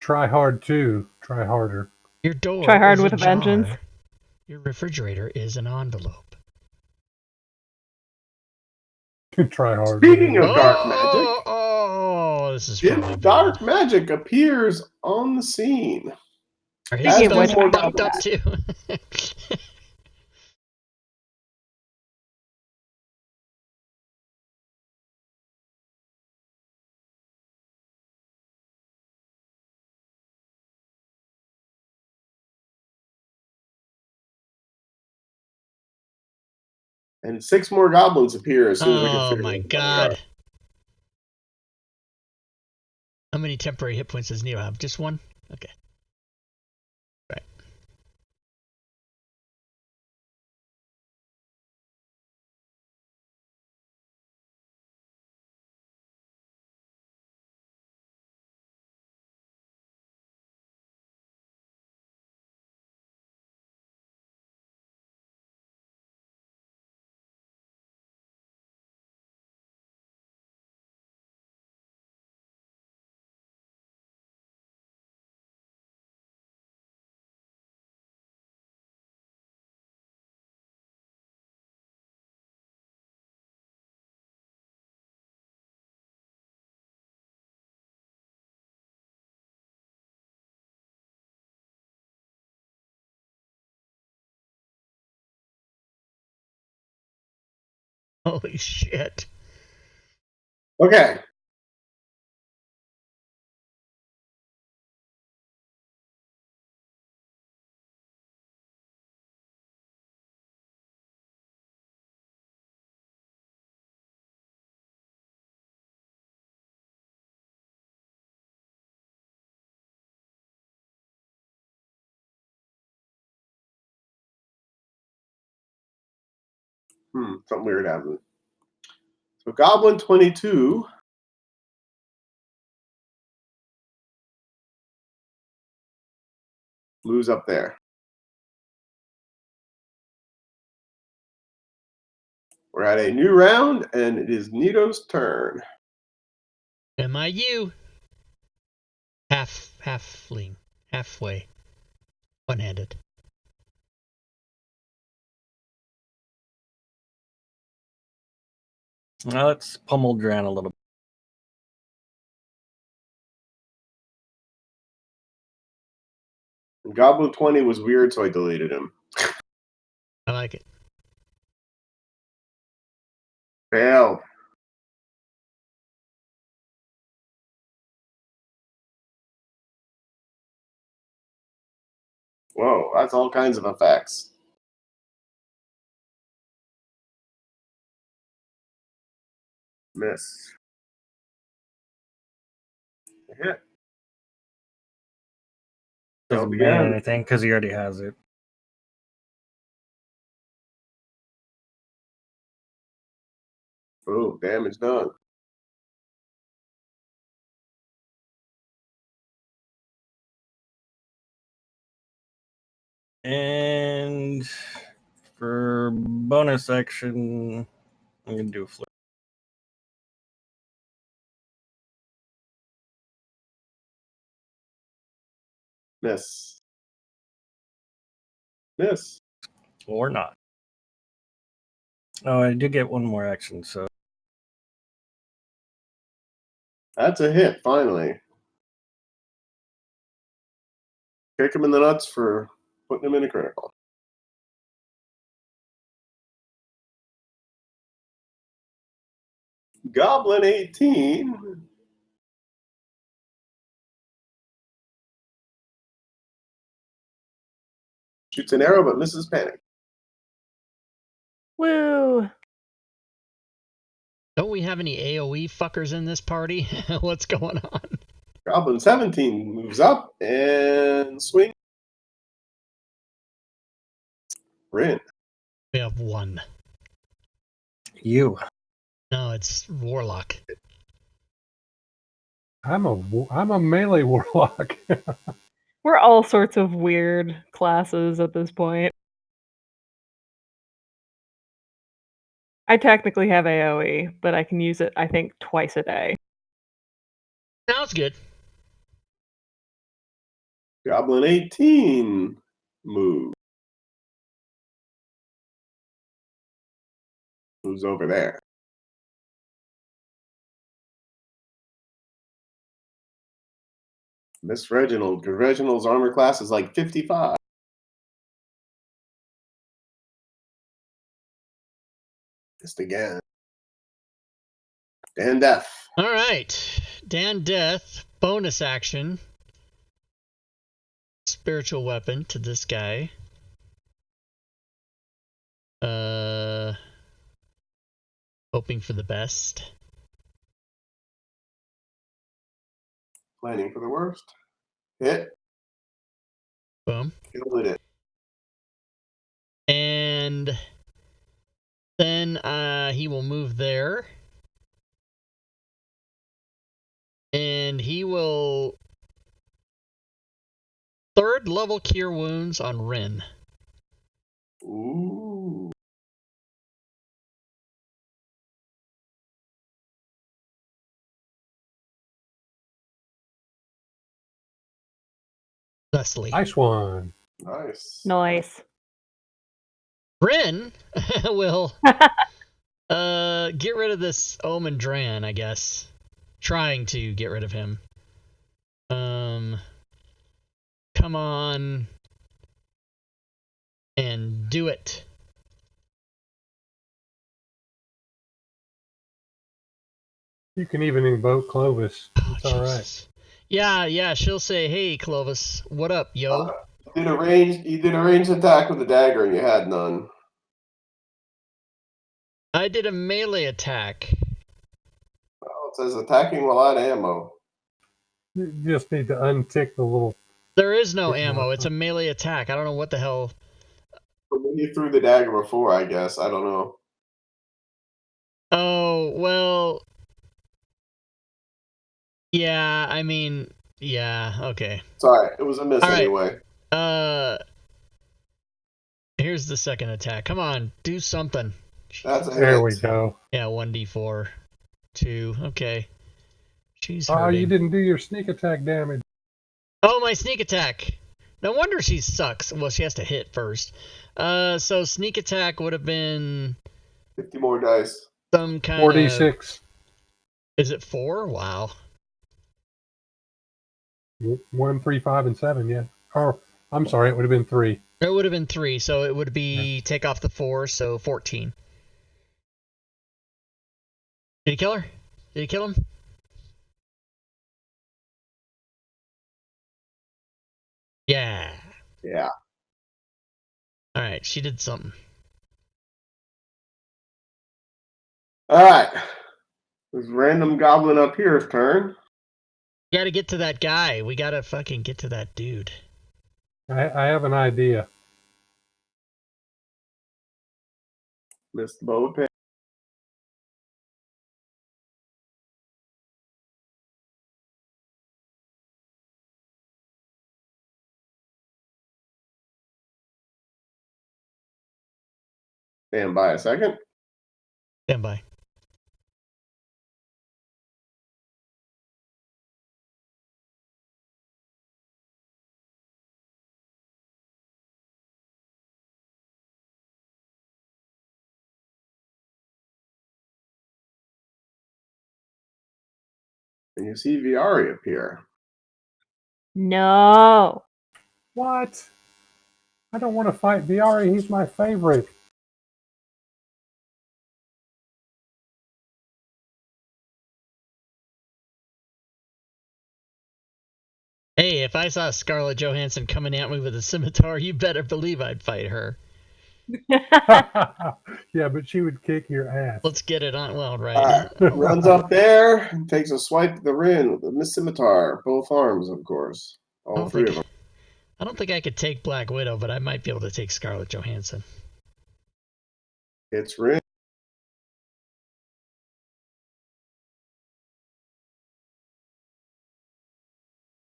Try hard too. Try harder. Your door. Try hard is with a vengeance. jar. Your refrigerator is an envelope. Try hard. Speaking of dark magic, this is probably if dark magic appears on the scene, Are his Speaking of spells which, fucked up too? and 6 more goblins appear as soon as I can Oh figure my out god. How many temporary hit points does Neo have? Just one? Okay. Right. Holy shit. Okay. Something weird happened. So Goblin 22 moves up there. We're at a new round, and it is Nito's turn. MIU. Halfling. Halfway. One-handed. Now let's pummel Dran a little. Goblin 20 was weird, so I deleted him. I like it. Failed. Whoa, that's all kinds of effects. Miss. Hit. Doesn't Failed ban again. anything because he already has it. Oh, damage done. And for bonus action, I'm gonna do a flip. Miss. Miss. Or not. Oh, I did get one more action, so That's a hit, finally. Kick him in the nuts for putting him in a critical. Goblin 18. Shoots an arrow but misses panic. Woo! Don't we have any AoE fuckers in this party? What's going on? Goblin 17 moves up and swing. Rin. We have one. you. No, it's Warlock. I'm a melee warlock. We're all sorts of weird classes at this point. I technically have AoE, but I can use it, I think, twice a day. Sounds good. Goblin 18 move. Who's over there? Miss Reginald, because Reginald's armor class is like 55. Missed again. Dan Death. All right. Dan Death, bonus action. Spiritual weapon to this guy. Hoping for the best. Planning for the worst. Hit. Boom. Killed it. And then he will move there. And he will 3rd level cure wounds on Rin. Ooh. Thusly. Nice one. Nice. Nice. Rin will get rid of this Omen Dran, I guess. Trying to get rid of him. Come on. And do it. You can even invoke Clovis. Oh, It's all right. Jesus. Yeah, she'll say, "Hey, Clovis, what up, yo?" You did a ranged attack with a dagger and you had none. I did a melee attack. Well, it says attacking without ammo. You just need to untick the little. There is no ammo. It's a melee attack. I don't know what the hell. But when you threw the dagger before, I guess. I don't know. Oh, well. Yeah, I mean, yeah, okay. Sorry, it was a miss All right. anyway. Here's the second attack. Come on, do something. That's a hit. There we go. Yeah, 1d4. 2. Okay. She's Oh, hurting. you didn't do your sneak attack damage. Oh, my sneak attack. No wonder she sucks. Well, she has to hit first. So sneak attack would have been 50 more dice. some kind 4d6. Is it 4? Wow. 1, 3, 5, and 7. Yeah. Or I'm sorry, it would have been 3. It would have been 3, so it would be take off the 4, so 14. Did he kill her? Did he kill him? Yeah. Yeah. All right, she did something. All right. This random goblin up here's turn. We gotta get to that guy. We gotta fucking get to that dude. I have an idea. Missed the bow pin. Stand by a second. Stand by. And you see Viari appear. No. What? I don't want to fight Viari. He's my favorite. Hey, if I saw Scarlett Johansson coming at me with a scimitar, you better believe I'd fight her. Yeah, but she would kick your ass. Let's get it on. Well, All right. right. Runs up there and takes a swipe at the Rin with the scimitar. Both arms, of course. All three of them. I don't think I could take Black Widow, but I might be able to take Scarlett Johansson. It's Rin.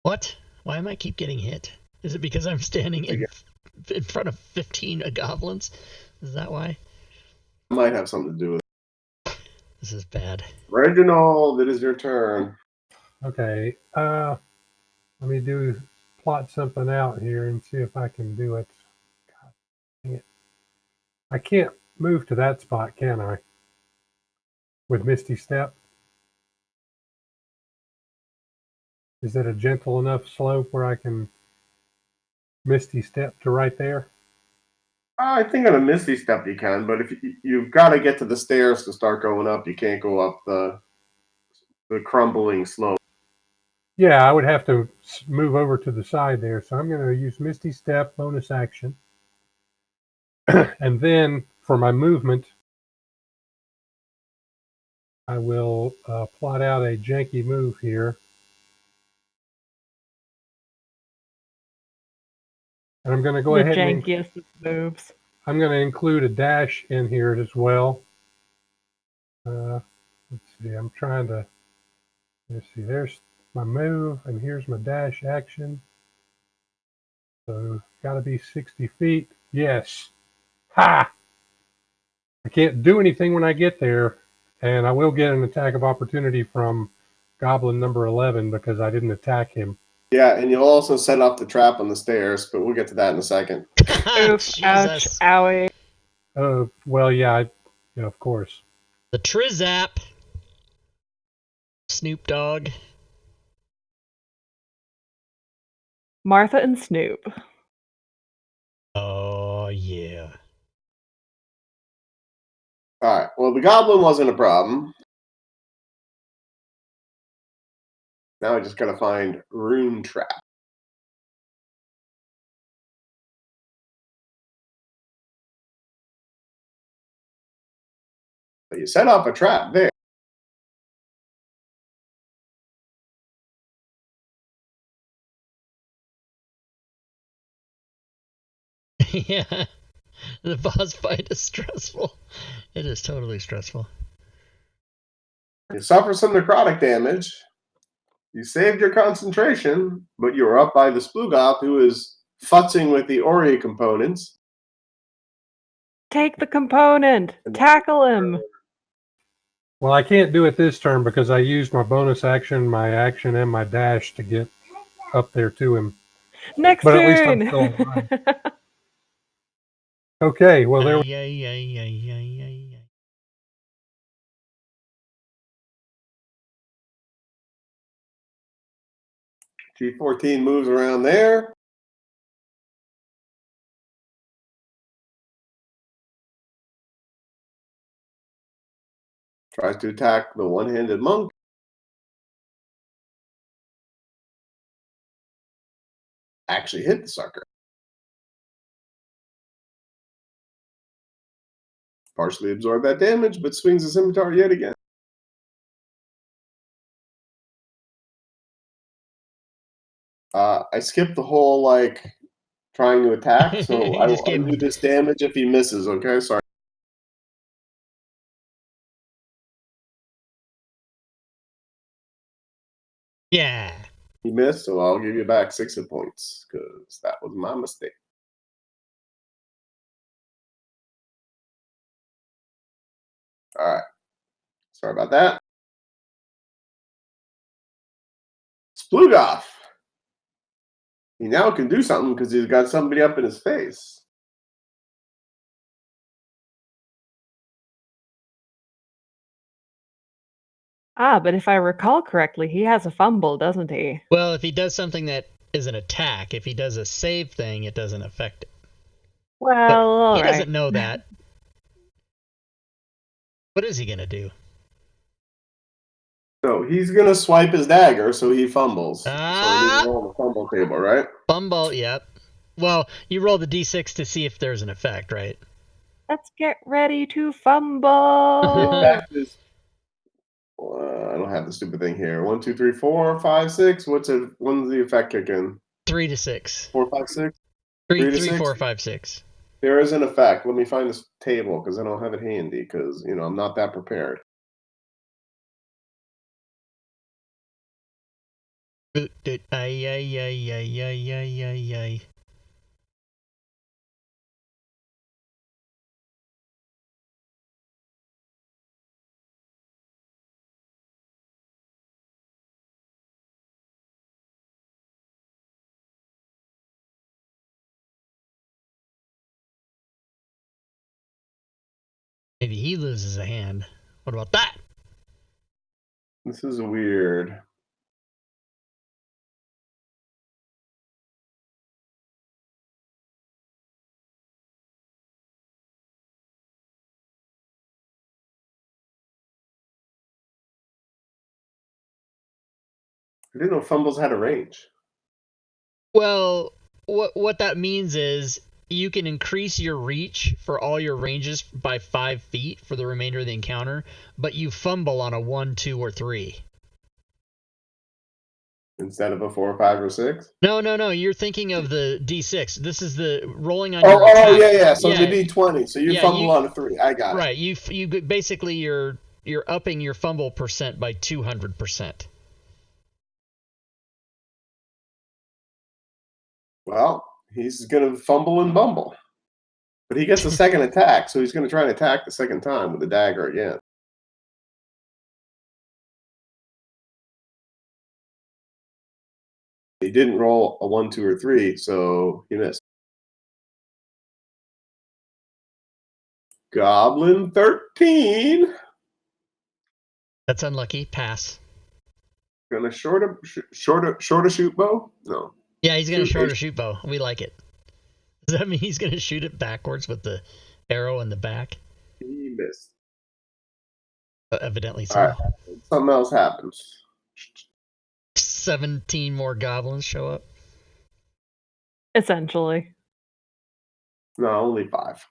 What? Why am I keep getting hit? Is it because I'm standing in front of 15 goblins? Is that why? Might have something to do with it. This is bad. Reginald, it is your turn. Okay. Let me plot something out here and see if I can do it. God dang it. I can't move to that spot, can I? With Misty Step? Is it a gentle enough slope where I can Misty Step to right there? I think on a Misty Step you can, but if you've got to get to the stairs to start going up, you can't go up the crumbling slope. Yeah, I would have to move over to the side there. So I'm going to use Misty Step, bonus action. And then for my movement, I will plot out a janky move here. And I'm going to go ahead and jankiest of moves. I'm going to include a dash in here as well. Let's see. I'm trying to. Let's see. There's my move, and here's my dash action. So got to be 60 feet. Yes. Ha! I can't do anything when I get there, and I will get an attack of opportunity from Goblin number 11 because I didn't attack him. Yeah, and you'll also set up the trap on the stairs, but we'll get to that in a second. Oof, ouch, owie. Well, yeah, of course. The Trizap. Snoop Dogg. Martha and Snoop. Oh, yeah. All right. Well, the goblin wasn't a problem. Now I just got to find Rune Trap. So you set up a trap there. Yeah. The boss fight is stressful. It is totally stressful. You suffer some necrotic damage. You saved your concentration, but you were up by the Sploogoth, who is futzing with the Ori components. Take the component. Tackle him. Well, I can't do it this turn because I used my bonus action, my action, and my dash to get up there to him. Next but turn. At least I'm still alive. Okay, well there. G14 moves around there. Tries to attack the one-handed monk. Actually hit the sucker. Partially absorb that damage, but swings the scimitar yet again. I skipped the whole, trying to attack, so I will undo this damage if he misses, okay? Sorry. Yeah. He missed, so I'll give you back 6 hit points, because that was my mistake. All right. Sorry about that. Sploogoth. He now can do something because he's got somebody up in his face. But if I recall correctly, he has a fumble, doesn't he? Well, if he does something that is an attack, if he does a save thing, it doesn't affect it. Well, But all he right. doesn't know that. What is he gonna do? So he's gonna swipe his dagger, so he fumbles. So we need Ah! to roll on the fumble table, right? Fumble, yep. Well, you roll the d6 to see if there's an effect, right? Let's get ready to The fumble. effect is. I don't have the stupid thing here. 1, 2, 3, 4, 5, 6. When's the effect kick in? 3 to 6. 4, 5, 6. 3, 3 to 3, 6? 4, 5, 6. There is an effect. Let me find this table because I don't have it handy because I'm not that prepared. Ay, ay, ay, ay, ay, ay, ay, ay. Maybe he loses a hand. What about that? This is weird. I didn't know fumbles had a range. Well, what that means is you can increase your reach for all your ranges by 5 feet for the remainder of the encounter, but you fumble on a 1, 2, or 3. Instead of a 4, 5, or 6? No. You're thinking of the D6. This is the rolling on Oh, your attack. yeah. So Yeah, the D20. So you yeah, fumble on a 3. I got it. right. You basically you're upping your fumble percent by 200%. Well, he's going to fumble and bumble. But he gets a second attack, so he's going to try and attack the second time with the dagger again. He didn't roll a 1, 2, or 3, so he missed. Goblin 13. That's unlucky. Pass. Gonna short a shoot bow? No. Yeah, he's gonna Shoot short a- a shoot bow. We like it. Does that mean he's gonna shoot it backwards with the arrow in the back? He missed. Evidently so. All right. Something else happens. 17 more goblins show up. Essentially. No, only 5.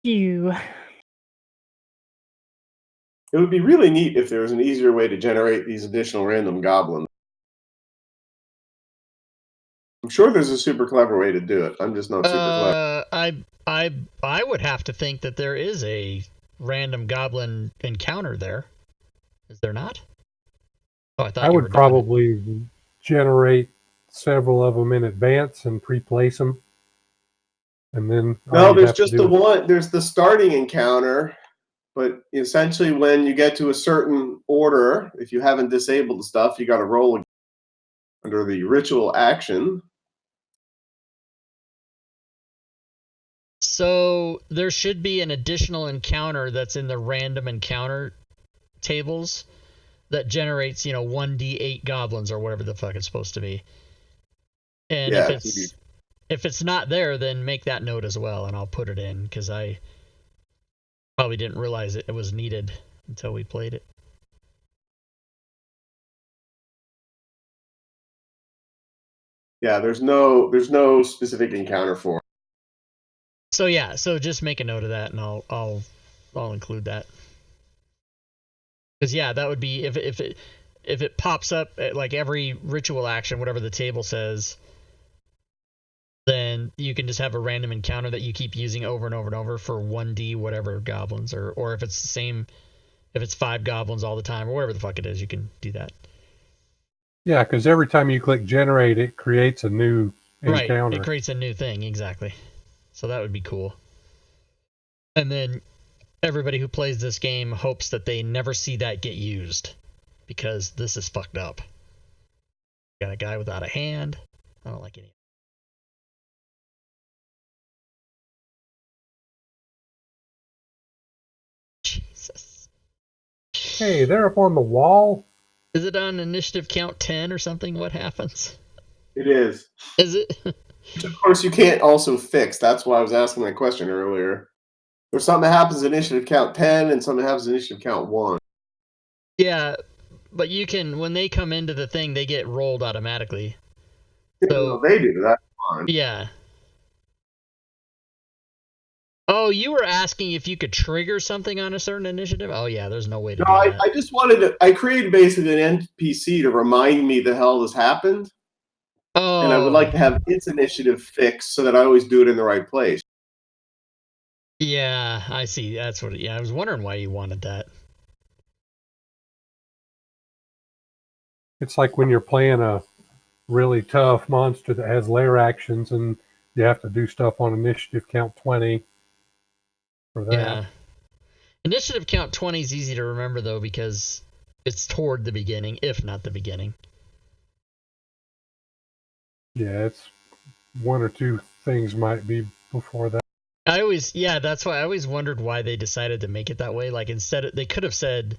You. It would be really neat if there was an easier way to generate these additional random goblins. I'm sure there's a super clever way to do it. I'm just not super clever. I would have to think that there is a random goblin encounter there. Is there not? Oh, I thought I you were would doing it. probably generate several of them in advance and pre-place them. And then all No, you'd there's have to just do the is- one. There's the starting encounter, but essentially, when you get to a certain order, if you haven't disabled the stuff, you got to roll under the ritual action. So there should be an additional encounter that's in the random encounter tables that generates, 1d8 goblins or whatever the fuck it's supposed to be. And Yeah, if it's not there, then make that note as well, and I'll put it in because I probably didn't realize it was needed until we played it. Yeah, there's no specific encounter for it. So yeah, so just make a note of that, and I'll include that. Because yeah, that would be if it pops up at like every ritual action, whatever the table says, then you can just have a random encounter that you keep using over and over and over for 1d whatever goblins, or if it's the same, if it's 5 goblins all the time, or whatever the fuck it is, you can do that. Yeah, because every time you click generate, it creates a new encounter. Right, it creates a new thing, exactly. So that would be cool. And then everybody who plays this game hopes that they never see that get used, because this is fucked up. Got a guy without a hand. I don't like any. Hey, they're up on the wall. Is it on initiative count 10 or something? What happens? It is. Is it? Which, of course, you can't also fix. That's why I was asking that question earlier. There's something that happens in initiative count 10 and something that happens in initiative count 1. Yeah, but you can, when they come into the thing, they get rolled automatically. So they do. That's fine. Yeah. Oh, you were asking if you could trigger something on a certain initiative? Oh, yeah, there's no way to No, do that. I just wanted to. I created basically an NPC to remind me the hell this happened. Oh. And I would like to have its initiative fixed so that I always do it in the right place. Yeah, I see. That's what. Yeah, I was wondering why you wanted that. It's like when you're playing a really tough monster that has lair actions and you have to do stuff on initiative count 20 for that. Yeah. Initiative count 20 is easy to remember, though, because it's toward the beginning, if not the beginning. Yeah, it's one or two things might be before that. That's why I always wondered why they decided to make it that way. Like, instead, they could have said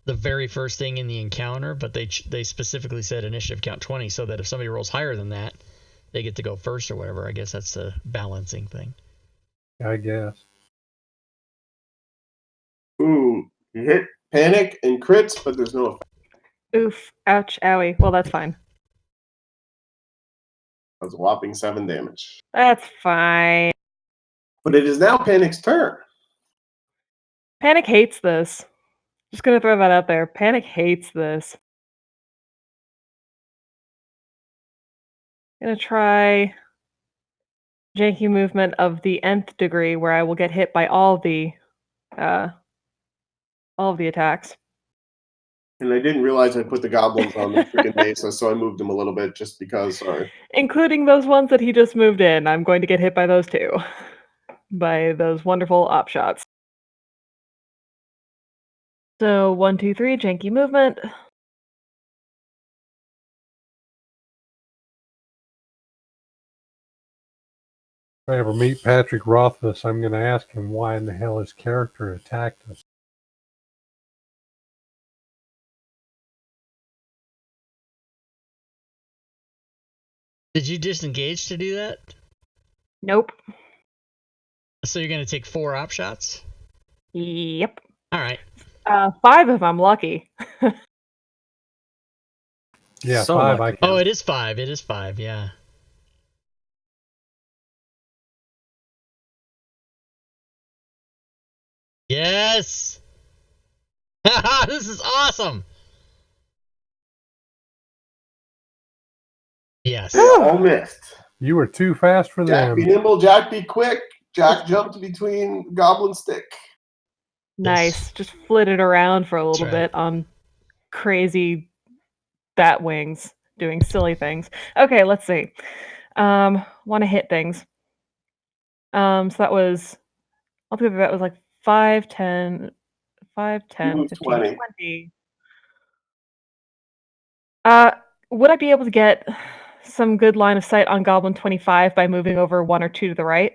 the very first thing in the encounter, but they specifically said initiative count 20 so that if somebody rolls higher than that, they get to go first or whatever. I guess that's the balancing thing. I guess. Ooh, you hit panic and crits, but there's no effect. Oof. Ouch. Owie. Well, that's fine. That's a whopping 7 damage. That's fine. But it is now Panic's turn. Panic hates this. Just gonna throw that out there. Panic hates this. Gonna try janky movement of the nth degree, where I will get hit by all the attacks. And I didn't realize I put the goblins on the freaking mesa, so I moved them a little bit just because. Sorry. Including those ones that he just moved in. I'm going to get hit by those too. By those wonderful op shots. So 1, 2, 3, janky movement. If I ever meet Patrick Rothfuss, I'm going to ask him why in the hell his character attacked us. Did you disengage to do that? Nope. So you're going to take 4 op shots? Yep. All right. 5 if I'm lucky. Yeah, So 5 lucky. I can. Oh, it is 5. It is 5, yeah. Yes! Haha, this is awesome! Yes. They all missed. You were too fast for Jack be them. nimble, Jack be quick. Jack jumped between goblin stick. Nice. Just flitted around for a little That's right. bit on crazy bat wings, doing silly things. Okay, let's see. Want to hit things. So that was, altogether that was like 5, 10, 5, 10, moved 15, 20. 20. Would I be able to get some good line of sight on Goblin 25 by moving over 1 or 2 to the right?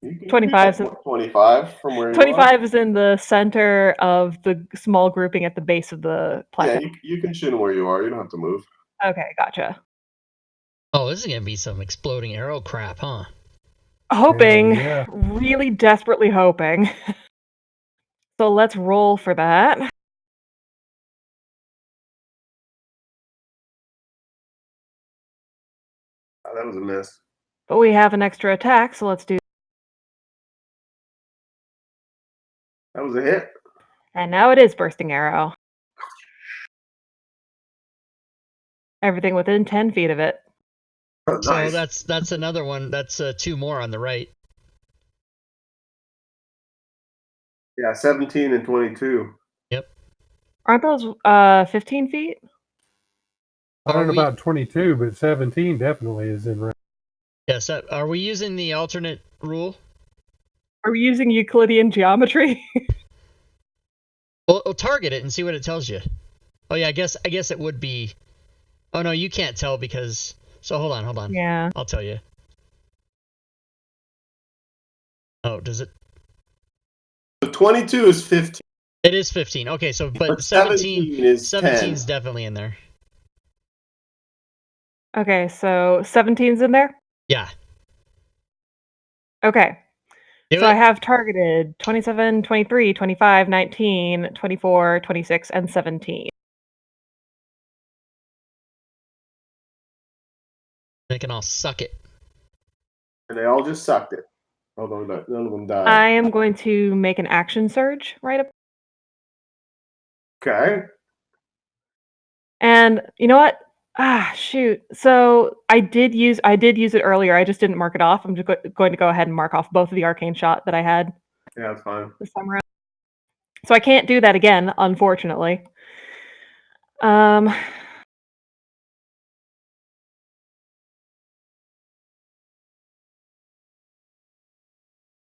You can 25 do 25 from where you are. 25 is in the center of the small grouping at the base of the Yeah, plateau. you can shoot them where you are. You don't have to move. Okay, gotcha. Oh, this is going to be some exploding arrow crap, huh? Hoping, yeah. really desperately hoping. So let's roll for that. Oh, that was a miss. But we have an extra attack, so let's do. That was a hit. And now it is Bursting Arrow. Everything within 10 feet of it. Oh, nice. So that's another one. That's 2 more on the right. Yeah, 17 and 22. Aren't those 15 feet? I don't know Are we- about 22, but 17 definitely is in range. Yes. Are we using the alternate rule? Are we using Euclidean geometry? Well, target it and see what it tells you. Oh yeah, I guess it would be. Oh no, you can't tell because. So hold on. Yeah. I'll tell you. Oh, does it? So 22 is 15. It is 15. Okay, so but But 17 17 is 17 is 10. definitely in there. Okay, so 17's in there? Yeah. Okay. Do So it. I have targeted 27, 23, 25, 19, 24, 26, and 17. They can all suck it. And they all just sucked it. Although none of them died. I am going to make an action surge right up. Okay. And you know what? Ah, shoot. So I did use it earlier. I just didn't mark it off. I'm just going to go ahead and mark off both of the arcane shot that I had Yeah, that's fine. this time around. So I can't do that again, unfortunately.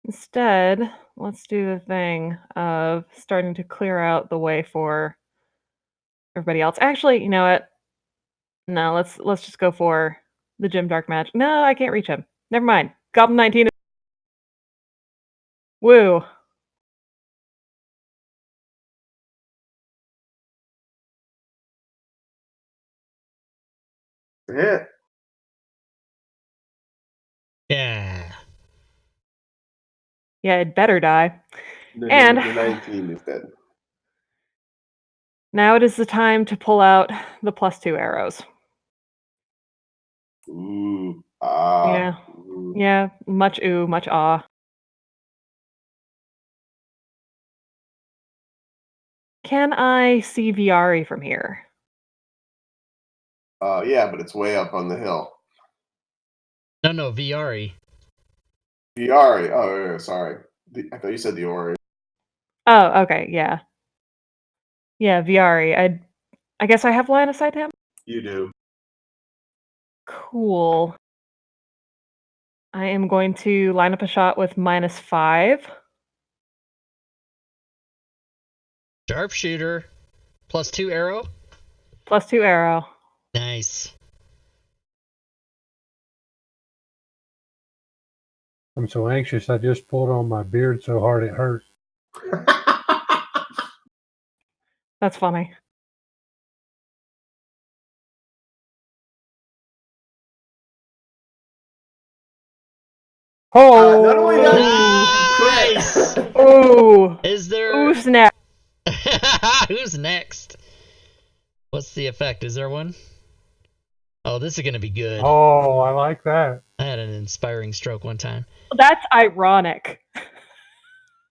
Instead, let's do the thing of starting to clear out the way for everybody else. Actually, you know what? No, let's just go for the Gym Dark Magic. No, I can't reach him. Never mind. Goblin 19. Woo. Hit. Yeah. Yeah, it better die. The, And- the 19 is dead. Now it is the time to pull out the +2 arrows. Ooh. Ah. Yeah. Ooh. Yeah, much ooh, much ah. Can I see Viari from here? Yeah, but it's way up on the hill. No, Viari. Viari. Oh, yeah, sorry. I thought you said the Ori. Oh, okay, yeah. Yeah, Viari. I guess I have line of sight to him? You do. Cool. I am going to line up a shot with -5. Sharpshooter. +2 arrow. +2 arrow. Nice. I'm so anxious. I just pulled on my beard so hard it hurts. That's funny. Oh! Not only that, Nice! Ooh. Is there... Ooh, snap. Who's next? What's the effect? Is there one? Oh, this is going to be good. Oh, I like that. I had an inspiring stroke one time. That's ironic.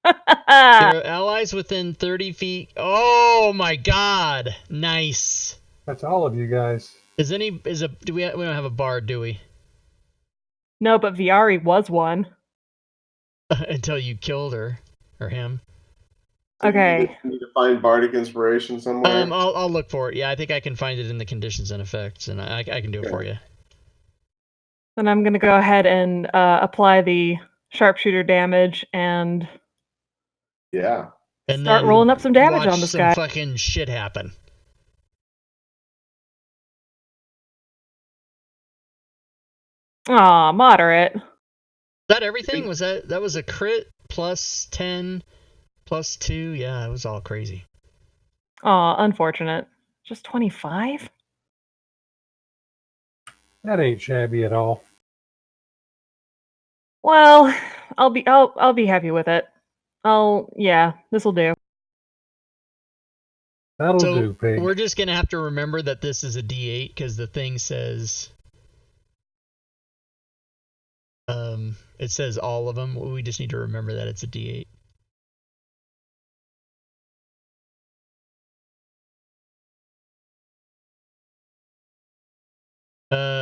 Your allies within 30 feet. Oh my god. Nice. That's all of you guys. We don't have a bard, do we? No, but Viari was one. Until you killed her or him. Okay. You need to find bardic inspiration somewhere. I'll look for it. Yeah, I think I can find it in the conditions and effects, and I can do it for you. Then I'm going to go ahead and apply the sharpshooter damage and Yeah. And start then rolling up some damage watch on this some guy. fucking shit happen. Aw, moderate. Is that everything? That was a crit plus 10 plus 2? Yeah, it was all crazy. Aw, unfortunate. Just 25? That ain't shabby at all. Well, I'll be happy with it. Yeah, this'll do. That'll So do, pig. we're just gonna have to remember that this is a D8 because the thing says, it says all of them. We just need to remember that it's a D8.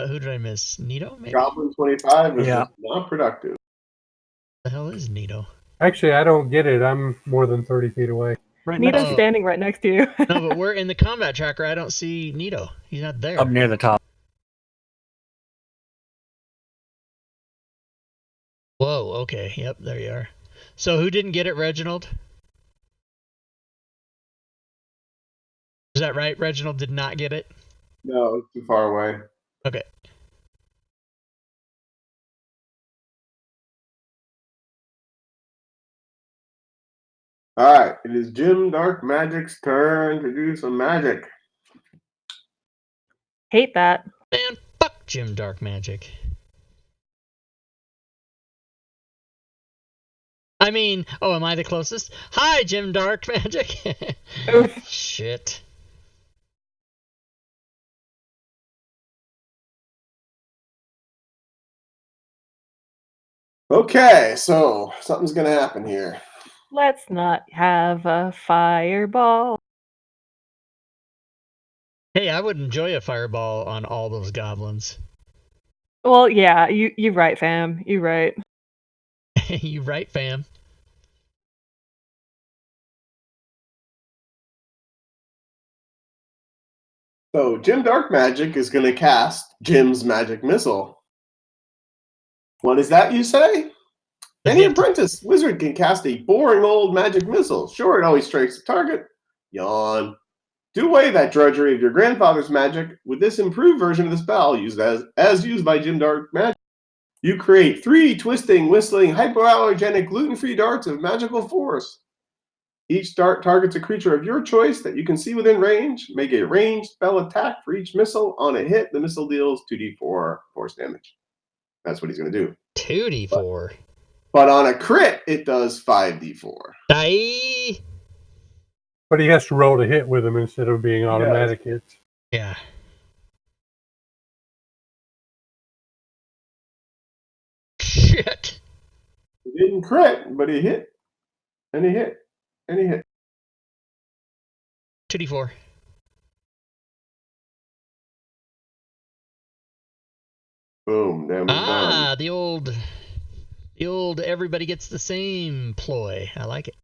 Who did I miss? Nito, maybe? Goblin 25 is Yeah. not productive. The hell is Nito? Actually, I don't get it. I'm more than 30 feet away. Right next Nito's to you, standing right next to you. No, but we're in the combat tracker. I don't see Nito. He's not there. up near the top. Whoa, okay. Yep, there you are. So who didn't get it, Reginald? Is that right? Reginald did not get it? No, it's too far away. Okay. All right, it is Jim Dark Magic's turn to do some magic. Hate that. Man, fuck Jim Dark Magic. I mean, oh, am I the closest? Hi, Jim Dark Magic. Oof. Shit. Okay, so something's gonna happen here. Let's not have a fireball. Hey, I would enjoy a fireball on all those goblins. Well, yeah, you right, fam. You right. You right, fam. So Jim Dark Magic is gonna cast Jim's Magic Missile. What is that, you say? Any apprentice wizard can cast a boring old magic missile. Sure, it always strikes the target. Yawn. Do away that drudgery of your grandfather's magic with this improved version of the spell used as used by Jim Dark Magic. You create 3 twisting, whistling, hypoallergenic, gluten-free darts of magical force. Each dart targets a creature of your choice that you can see within range. Make a ranged spell attack for each missile. On a hit, the missile deals 2d4 force damage. That's what he's going to do. 2d4. But on a crit, it does 5d4. Die. But he has to roll to hit with them instead of being automatic hits. Yeah. Shit. He didn't crit, but he hit. And he hit. And he hit. 2d4. Boom. Damage done. The old everybody gets the same ploy. I like it.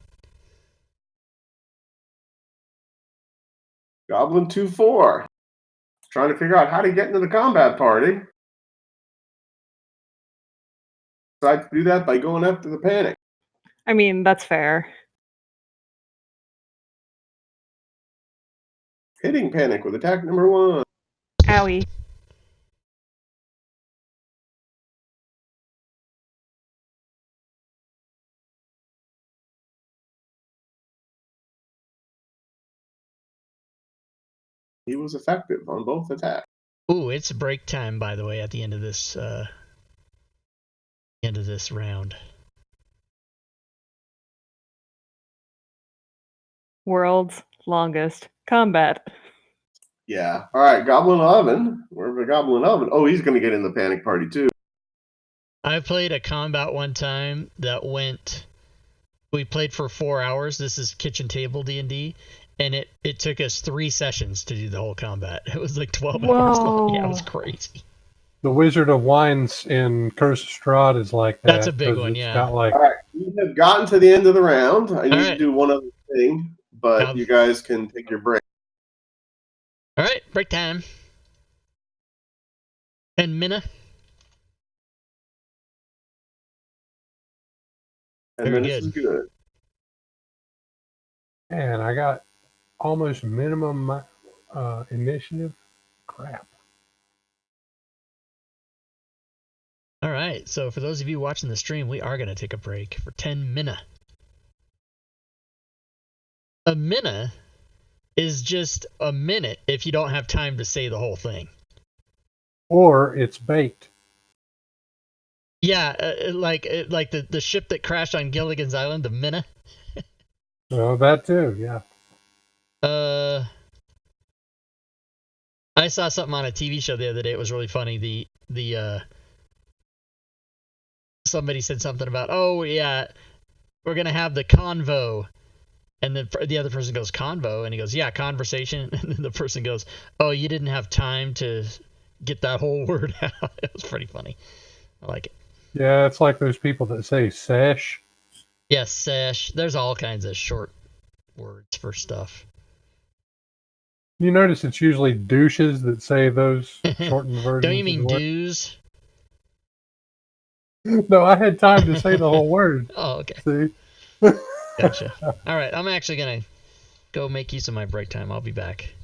Goblin 2-4. Trying to figure out how to get into the combat party. Decide to do that by going after the panic. I mean, that's fair. Hitting panic with attack number 1. Owie. He was effective on both attacks. Ooh, it's break time, by the way, at the end of this round. World's longest combat. Yeah. All right, Goblin 11. Wherever Goblin 11. Oh, he's going to get in the panic party too. I played a combat one time that we played for 4 hours. This is kitchen table D&D, and it took us 3 sessions to do the whole combat. It was like 12 hours long. Yeah, it was crazy. The Wizard of Wines in Curse of Strahd is like that. That's a big one, yeah. Got like, all right, we have gotten to the end of the round. I need to do one other thing, but you guys can take your break. All right, break time. And Minna? And then this is good. And I got almost minimum initiative. Crap. All right, so for those of you watching the stream, we are going to take a break for 10 minna. A minna is just a minute if you don't have time to say the whole thing. Or it's baked. Yeah, like the ship that crashed on Gilligan's Island, the Minna. Oh, that too, yeah. I saw something on a TV show the other day. It was really funny. Somebody said something about, oh yeah, we're gonna have the convo, and then the other person goes convo, and he goes, yeah, conversation, and then the person goes, oh, you didn't have time to get that whole word out. It was pretty funny. I like it. Yeah, it's like those people that say sesh. Yes, sesh. There's all kinds of short words for stuff. You notice it's usually douches that say those shortened versions. Don't you mean dues? No, I had time to say the whole word. Oh, okay. See? Gotcha. All right, I'm actually going to go make use of my break time. I'll be back.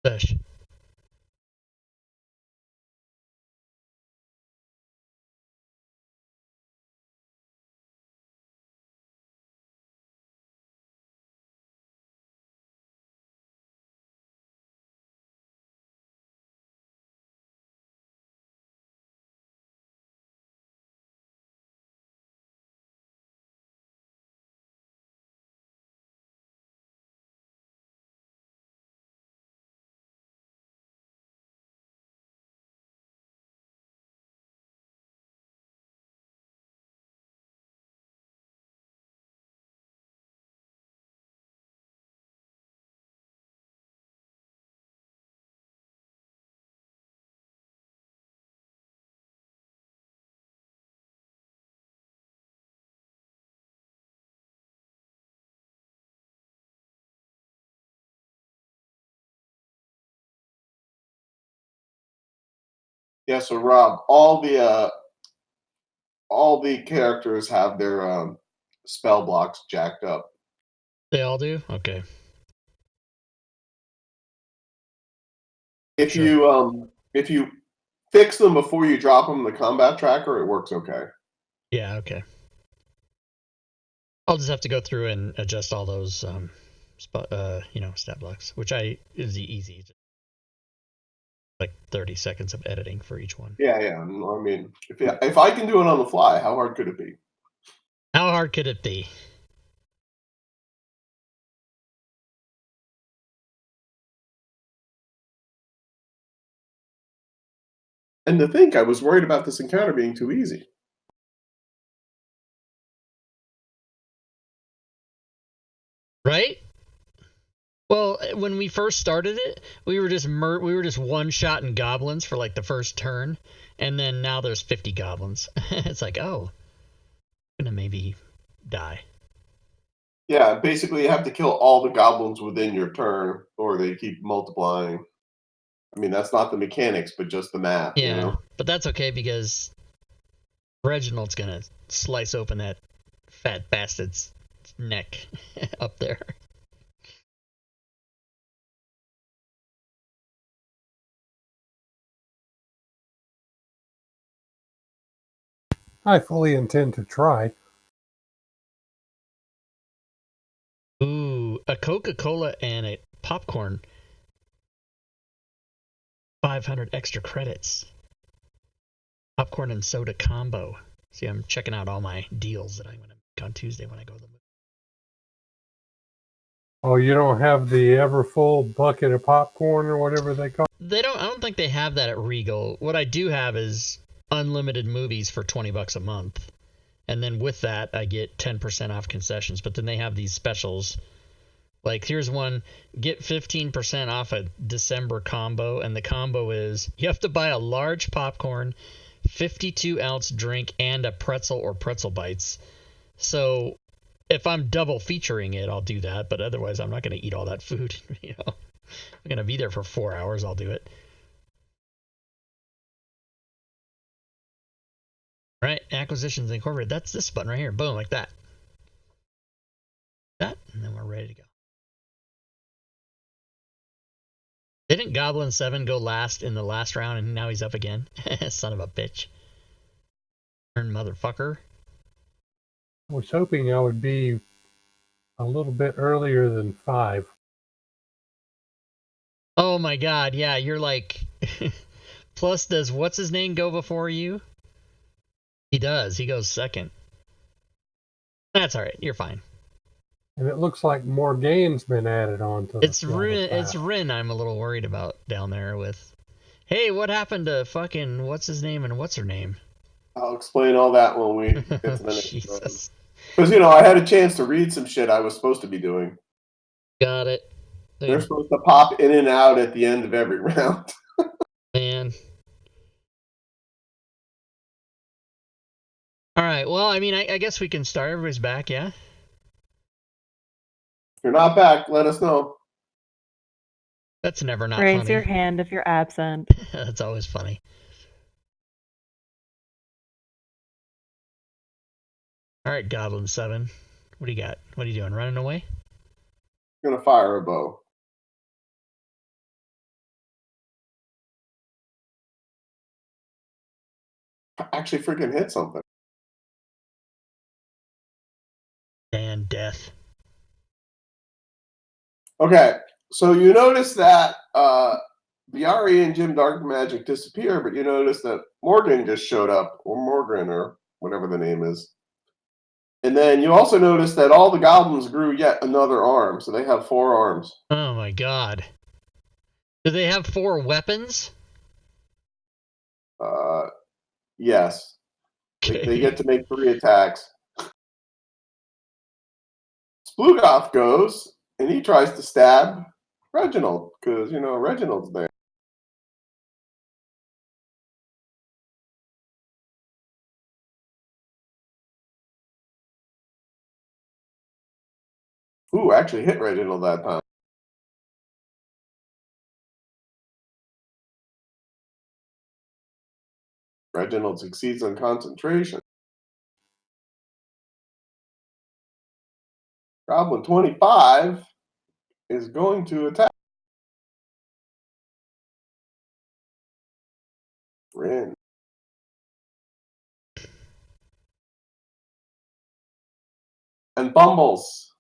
Fish. Yeah, so Rob, all the characters have their spell blocks jacked up. They all do? Okay. If Sure. if you fix them before you drop them in the combat tracker, it works okay. Yeah, okay. I'll just have to go through and adjust all those stat blocks, which is easy. Like 30 seconds of editing for each one. Yeah, yeah. I mean, if I can do it on the fly, how hard could it be? How hard could it be? And to think I was worried about this encounter being too easy. Right? Well, when we first started it, we were just one-shotting goblins for like the first turn, and then now there's 50 goblins. It's like, oh, I'm gonna maybe die. Yeah, basically you have to kill all the goblins within your turn, or they keep multiplying. I mean, that's not the mechanics, but just the math, Yeah, you know? but that's okay because Reginald's gonna slice open that fat bastard's neck up there. I fully intend to try. Ooh, a Coca-Cola and a popcorn. 500 extra credits. Popcorn and soda combo. See, I'm checking out all my deals that I'm going to make on Tuesday when I go to the movie. Oh, you don't have the ever full bucket of popcorn or whatever they call it? I don't think they have that at Regal. What I do have is unlimited movies for $20 a month. And then with that, I get 10% off concessions. But then they have these specials. Like, here's one, get 15% off a December combo. And the combo is you have to buy a large popcorn, 52-ounce drink, and a pretzel or pretzel bites. So if I'm double featuring it, I'll do that. But otherwise, I'm not going to eat all that food. I'm going to be there for 4 hours. I'll do it. All right, Acquisitions Incorporated. That's this button right here. Boom, like that. That, and then we're ready to go. Didn't Goblin 7 go last in the last round, and now he's up again? Son of a bitch. Turn motherfucker. I was hoping I would be a little bit earlier than 5. Oh my god, yeah, you're like... Plus, does what's-his-name go before you? He does. He goes second. That's alright. You're fine. And it looks like more games been added on to It's Rin I'm a little worried about down there with... Hey, what happened to fucking what's-his-name and what's-her-name? I'll explain all that when we get to the next Jesus. Because, I had a chance to read some shit I was supposed to be doing. Got it. They're supposed to pop in and out at the end of every round. Man. Alright, well, I mean, I guess we can start. Everybody's back, yeah? If you're not back, let us know. That's never not Raise funny. your hand if you're absent. That's always funny. Alright, Goblin 7. What do you got? What are you doing? Running away? I'm going to fire a bow. actually freaking hit something. And death. Okay, so you notice that Biari and Jim Dark Magic disappear, but you notice that Morgan just showed up, or Morgan, or whatever the name is. And then you also notice that all the goblins grew yet another arm, so they have 4 arms. Oh my god. Do they have 4 weapons? Yes. They get to make 3 attacks. Splugoth goes, and he tries to stab Reginald, because, Reginald's there. Ooh, actually hit Reginald that time. Reginald succeeds on concentration. Goblin 25 is going to attack. Rin. And Bumbles.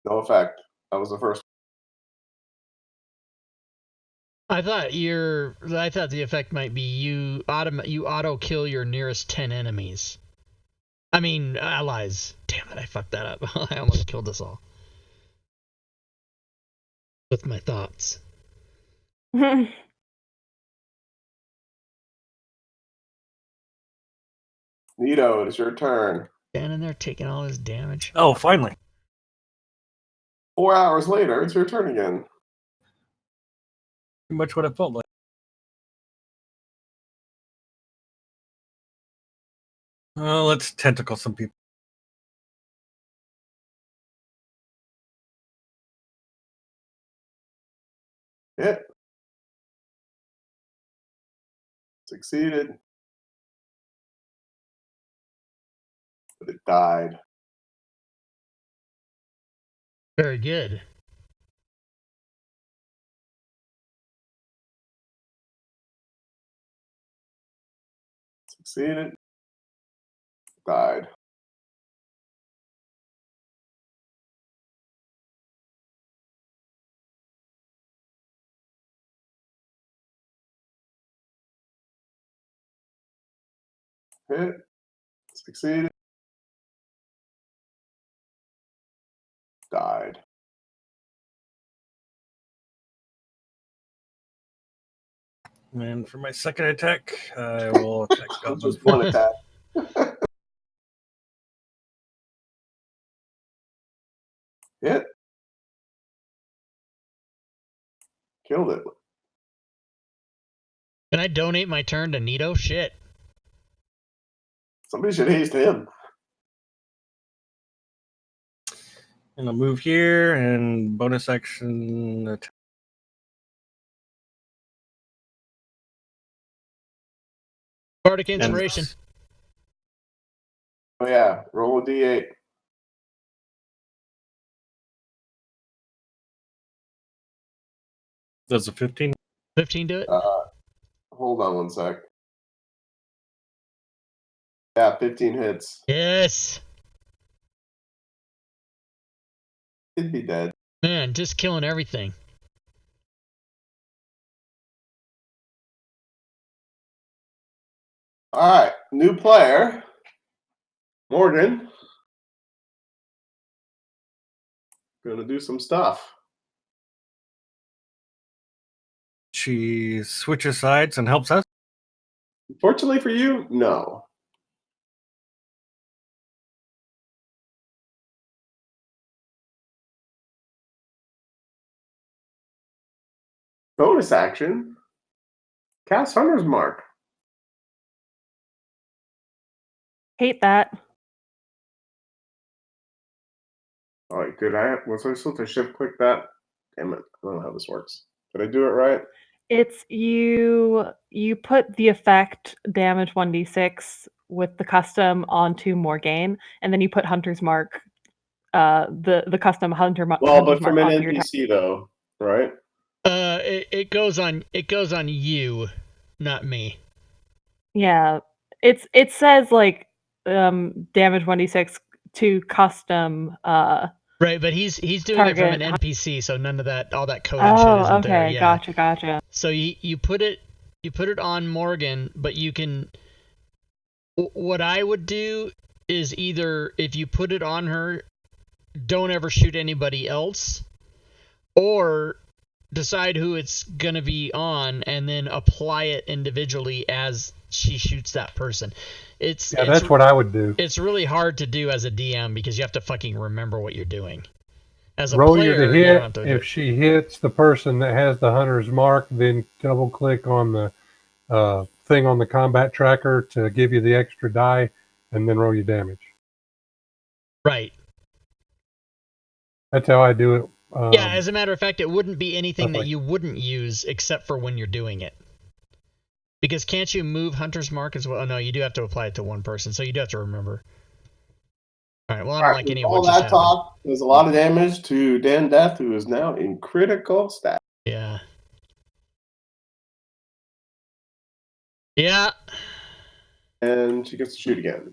No effect. That was the first. I thought the effect might be you auto kill your nearest 10 enemies. I mean allies. Damn it, I fucked that up. I almost killed us all. With my thoughts. Nito, it's your turn. Standing there taking all this damage. Oh, finally. 4 hours later, it's your turn again. Pretty much what it felt like. Let's tentacle some people. Hit. Succeeded. But it died. Very good. Succeeded. Died. Hit. Succeeded. Died. And for my second attack, I will attack Goblin. Just one attack. Hit. Killed it. Can I donate my turn to Nito? Shit. Somebody should haste him. And I'll move here and bonus action attack. Bardic Inspiration. Oh yeah, roll a d8. Does a 15? 15 do it? Hold on one sec. Yeah, 15 hits. Yes. He'd be dead. Man, just killing everything. All right, new player. Morgan. Gonna do some stuff. She switches sides and helps us. Fortunately for you, no. Bonus action. Cast Hunter's Mark. Hate that. All right, was I supposed to shift click that? Damn it, I don't know how this works. Did I do it right? It's you put the effect damage 1d6 with the custom onto Morgaine, and then you put Hunter's Mark, the custom Hunter Mark. Well, but from an onto your NPC though, right? It goes on you, not me. Yeah, it says like damage 1d6 to custom Right, but he's doing it from an target. NPC, so none of that, all that code and shit Oh, isn't there. okay, Yeah. gotcha. So you put it on Morgan, but you can. What I would do is either if you put it on her, don't ever shoot anybody else, or decide who it's gonna be on and then apply it individually as she shoots that person. That's what I would do. It's really hard to do as a DM because you have to fucking remember what you're doing. As a Roll player, your to you don't hit. have to If she hits the person that has the hunter's mark, then double click on the thing on the combat tracker to give you the extra die, and then roll your damage. Right. That's how I do it. Yeah, as a matter of fact, it wouldn't be anything that okay. you wouldn't use except for when you're doing it. Because can't you move Hunter's Mark as well? Oh, no, you do have to apply it to one person, so you do have to remember. All right, well, I don't like any of all what just that happened. talk does a lot of damage to Dan Death, who is now in critical stat. Yeah. Yeah. And she gets to shoot again.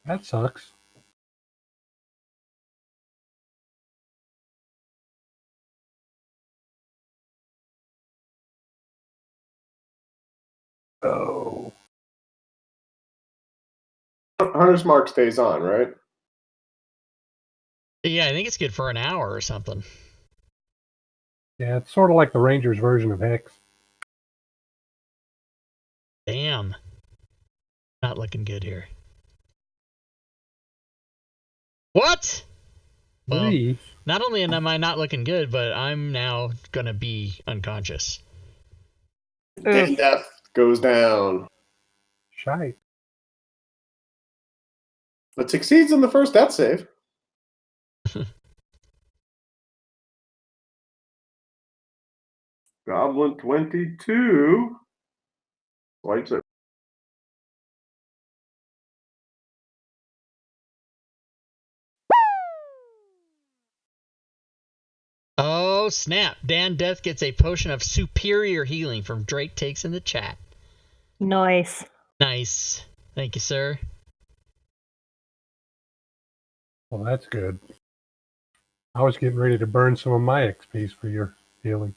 That sucks. Oh. Hunter's Mark stays on, right? Yeah, I think it's good for an hour or something. Yeah, it's sort of like the Rangers version of Hex. Damn. Not looking good here. What? Well, Lee. not only am I not looking good, but I'm now gonna be unconscious. Dan Death goes down, Shite. but succeeds in the first death save. Goblin 22 wipes it. Oh, snap. Dan Death gets a potion of superior healing from Drake Takes in the chat. Nice. Nice. Thank you, sir. Well, that's good. I was getting ready to burn some of my XPs for your healing.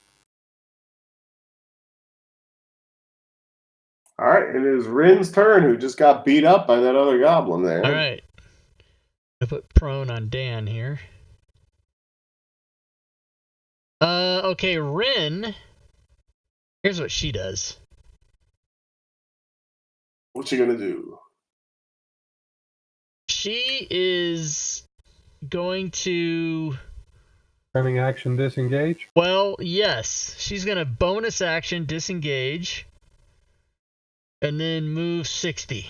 All right, it is Rin's turn, who just got beat up by that other goblin there. All right. I put prone on Dan here. Okay, Rin. Here's what she does. What's she gonna do? She is going to... Cunning action disengage. Well, yes. She's going to bonus action disengage. And then move 60.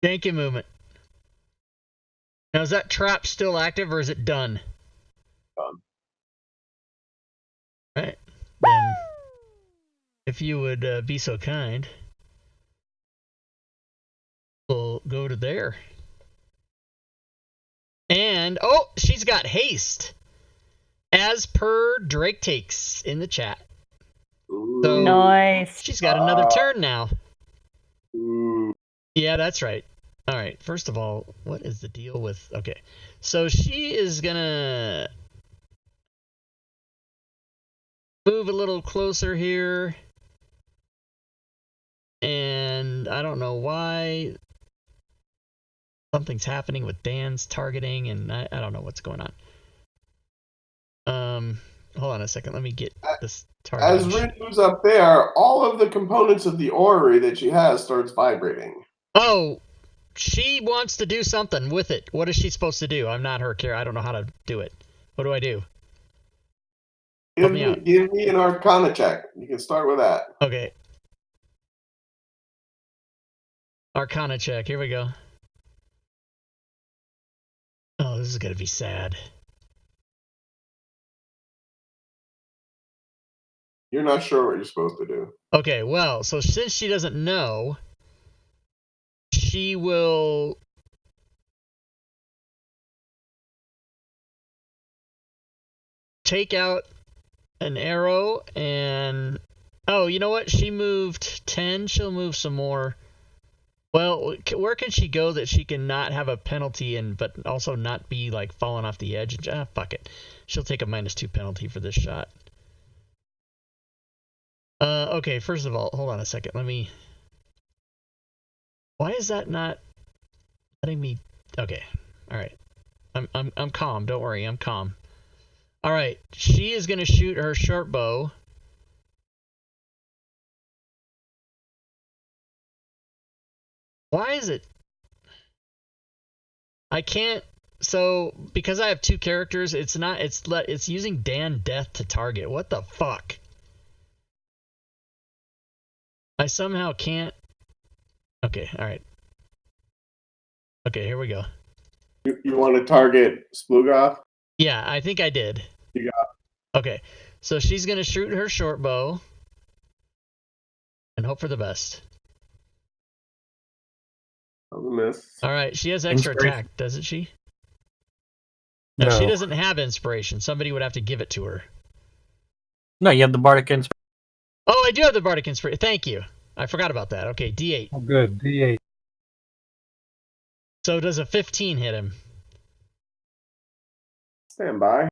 Janky movement. Now, is that trap still active or is it done? Done. Right. Then, if you would be so kind, we'll go to there. And, oh, she's got haste. As per Drake Takes in the chat. So, Nice. she's got another turn now. Ooh. Yeah, that's right. All right, first of all, what is the deal with... Okay, so she is gonna move a little closer here. And I don't know why. Something's happening with Dan's targeting, and I don't know what's going on. Hold on a second. Let me get this target. As Rin moves up there, all of the components of the orrery that she has starts vibrating. Oh, she wants to do something with it. What is she supposed to do? I'm not her character. I don't know how to do it. What do I do? Help me out. Give me an Arcana check. You can start with that. Okay. Arcana check. Here we go. Oh, this is going to be sad. You're not sure what you're supposed to do. Okay, well, so since she doesn't know, she will take out an arrow and Oh, you know what? She moved 10. She'll move some more. Well, where can she go that she can not have a penalty and but also not be like falling off the edge? Fuck it. She'll take a -2 penalty for this shot. Okay, first of all, hold on a second. Why is that not letting me? Okay. All right. I'm calm. Don't worry. I'm calm. All right. She is going to shoot her short bow. Why is it? I can't. So because I have 2 characters, it's not. It's using Dan Death to target. What the fuck? I somehow can't. Okay. All right. Okay. Here we go. You want to target Splugoth? Yeah, I think I did. You got. Okay. So she's gonna shoot her short bow and hope for the best. That was a miss. All right, she has extra Inspiration. attack, doesn't she? No, No. she doesn't have inspiration. Somebody would have to give it to her. No, you have the Bardic Inspiration. Oh, I do have the Bardic Inspiration. Thank you. I forgot about that. Okay, D8. Oh, good. D8. So does a 15 hit him? Stand by.